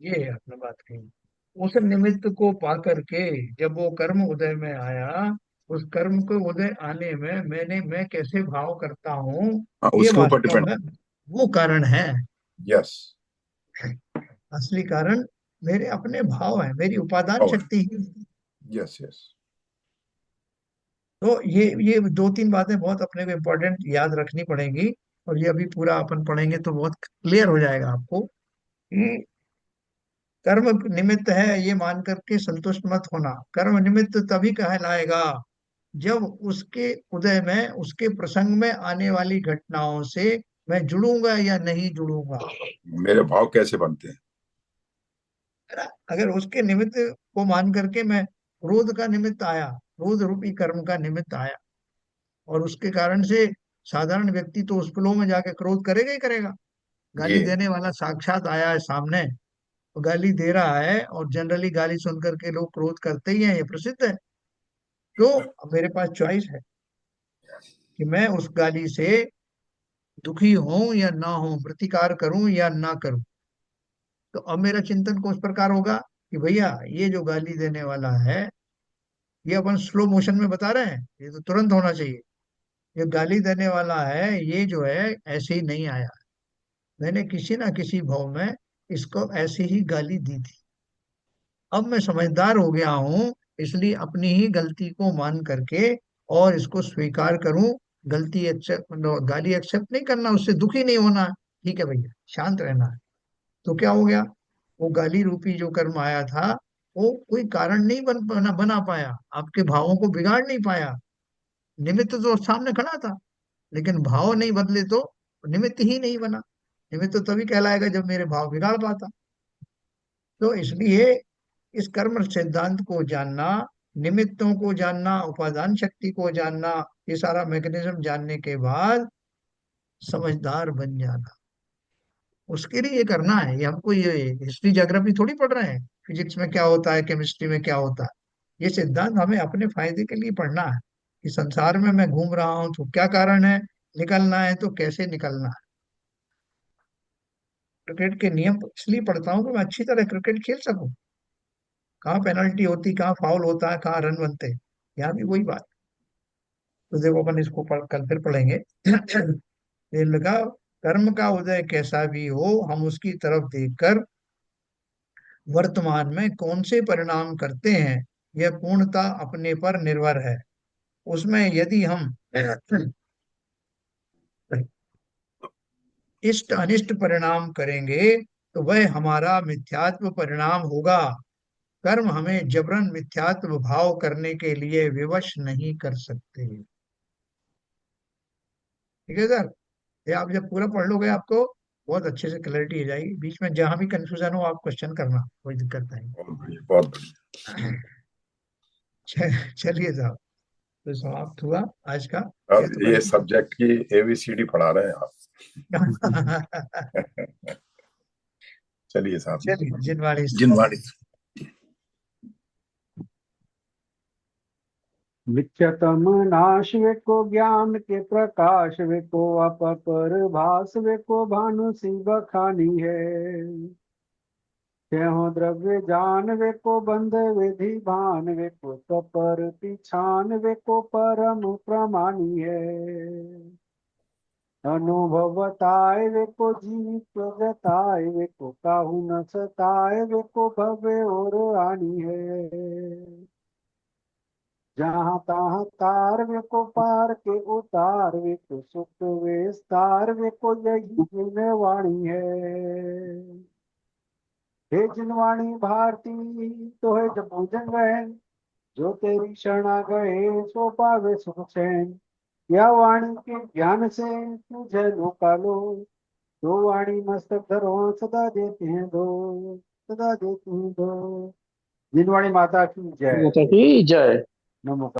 ये आपने बात कही। उस निमित्त को पा करके जब वो कर्म उदय में आया, उस कर्म को उदय आने में मैं कैसे भाव करता हूँ, है। हाँ, ये उसके ऊपर वास्तव डिपेंड। में वो कारण है। यस। असली कारण मेरे अपने भाव है, मेरी उपादान पावर। शक्ति ही। Yes, yes. तो ये दो तीन बातें बहुत अपने को इम्पोर्टेंट याद रखनी पड़ेंगी। और ये अभी पूरा अपन पढ़ेंगे तो बहुत क्लियर हो जाएगा आपको कि कर्म निमित्त है ये मान करके संतुष्ट मत होना। कर्म निमित्त तभी कहलाएगा जब उसके उदय में, उसके प्रसंग में आने वाली घटनाओं से मैं जुड़ूंगा या नहीं जुड़ूंगा, मेरे भाव कैसे बनते हैं। है ना। अगर उसके निमित्त को मान करके मैं, क्रोध का निमित्त आया, क्रोध रूपी कर्म का निमित्त आया, और उसके कारण से साधारण व्यक्ति तो उस फ्लो में जाके क्रोध करेगा ही करेगा। जी। गाली देने वाला साक्षात आया है सामने, तो गाली दे रहा है, और जनरली गाली सुन करके लोग क्रोध करते ही हैं, ये प्रसिद्ध है। तो अब मेरे पास चॉइस है कि मैं उस गाली से दुखी हूं या ना हूं, प्रतिकार करूं या ना करूं। तो अब मेरा चिंतन को उस प्रकार होगा कि भैया ये जो गाली देने वाला है, ये अपन स्लो मोशन में बता रहे हैं, ये तो तुरंत होना चाहिए। ये गाली देने वाला है, ये जो है ऐसे ही नहीं आया, मैंने किसी ना किसी भाव में इसको ऐसे ही गाली दी थी। अब मैं समझदार हो गया हूं, इसलिए अपनी ही गलती को मान करके और इसको स्वीकार करूं। गलती एक्सेप्ट, गाली एक्सेप्ट नहीं करना, उससे दुखी नहीं होना, ठीक है भैया, शांत रहना है। तो क्या हो गया, वो गाली रूपी जो कर्म आया था, वो कोई कारण नहीं बना पाया, आपके भावों को बिगाड़ नहीं पाया। निमित्त तो सामने खड़ा था, लेकिन भाव नहीं बदले तो निमित्त ही नहीं बना। निमित्त तो तभी कहलाएगा जब मेरे भाव बिगाड़ पाता। तो इसलिए इस कर्म सिद्धांत को जानना, निमित्तों को जानना, उपादान शक्ति को जानना, ये सारा मैकेनिज्म जानने के बाद समझदार बन जाना, उसके लिए ये करना है। ये हमको ये हिस्ट्री ज्योग्राफी थोड़ी पढ़ रहे हैं, फिजिक्स में क्या होता है, केमिस्ट्री में क्या होता है। ये सिद्धांत हमें अपने फायदे के लिए पढ़ना है कि संसार में मैं घूम रहा हूँ तो क्या कारण है, निकलना है तो कैसे निकलना है। क्रिकेट के नियम इसलिए पढ़ता हूँ कि मैं अच्छी तरह क्रिकेट खेल सकूं, कहाँ पेनल्टी होती, कहाँ फाउल होता है, कहाँ रन बनते हैं। यहाँ भी वही बात। तो देखो अपन इसको कल फिर पढ़ेंगे। ये लगा, कर्म का उदय कैसा भी हो, हम उसकी तरफ देखकर वर्तमान में कौन से परिणाम करते हैं, यह पूर्णतः अपने पर निर्भर है। उसमें यदि हम इष्ट अनिष्ट परिणाम करेंगे तो वह हमारा मिथ्यात्व परिणाम होगा। कर्म हमें जबरन मिथ्यात्व भाव करने के लिए विवश नहीं कर सकते। ठीक है सर, ये आप जब पूरा पढ़ लोगे आपको बहुत अच्छे से क्लैरिटी हो जाएगी। बीच में जहां भी कंफ्यूजन हो आप क्वेश्चन करना, कोई दिक्कत नहीं। बहुत बढ़िया, बहुत बढ़िया। चलिए साहब, तो समाप्त हुआ आज का अब ये एतवार। सब्जेक्ट की एबीसीडी पढ़ा रहे हैं आप। चलिए साहब। चलिए जिनवाणी। जिनवाणी। विच्यतम नाश वे को ज्ञान के प्रकाश वे को अपर भास वे को भानु सी बखानी है। त्यों द्रव्य जान वे को बंध विधि भान वे को सपर पिछान वे को परम प्रमानी है। अनुभवताय वे को जीव जताय वे को काहू न सताय वे को भवे और आनी है। जहाँ तहाँ तार वे को पार के उतार वे को सुख विस्तार वे को यही जिनवाणी है। हे जिनवाणी भारती तो है जब पूजन गए, जो तेरी शरणा गए सो पावे सुख चैन। या वाणी के ज्ञान से तुझे रोका लो, दो वाणी मस्तक धरो सदा देते हैं दो, सदा देते हैं दो। जिनवाणी माता की जय। माता की जय। नमो।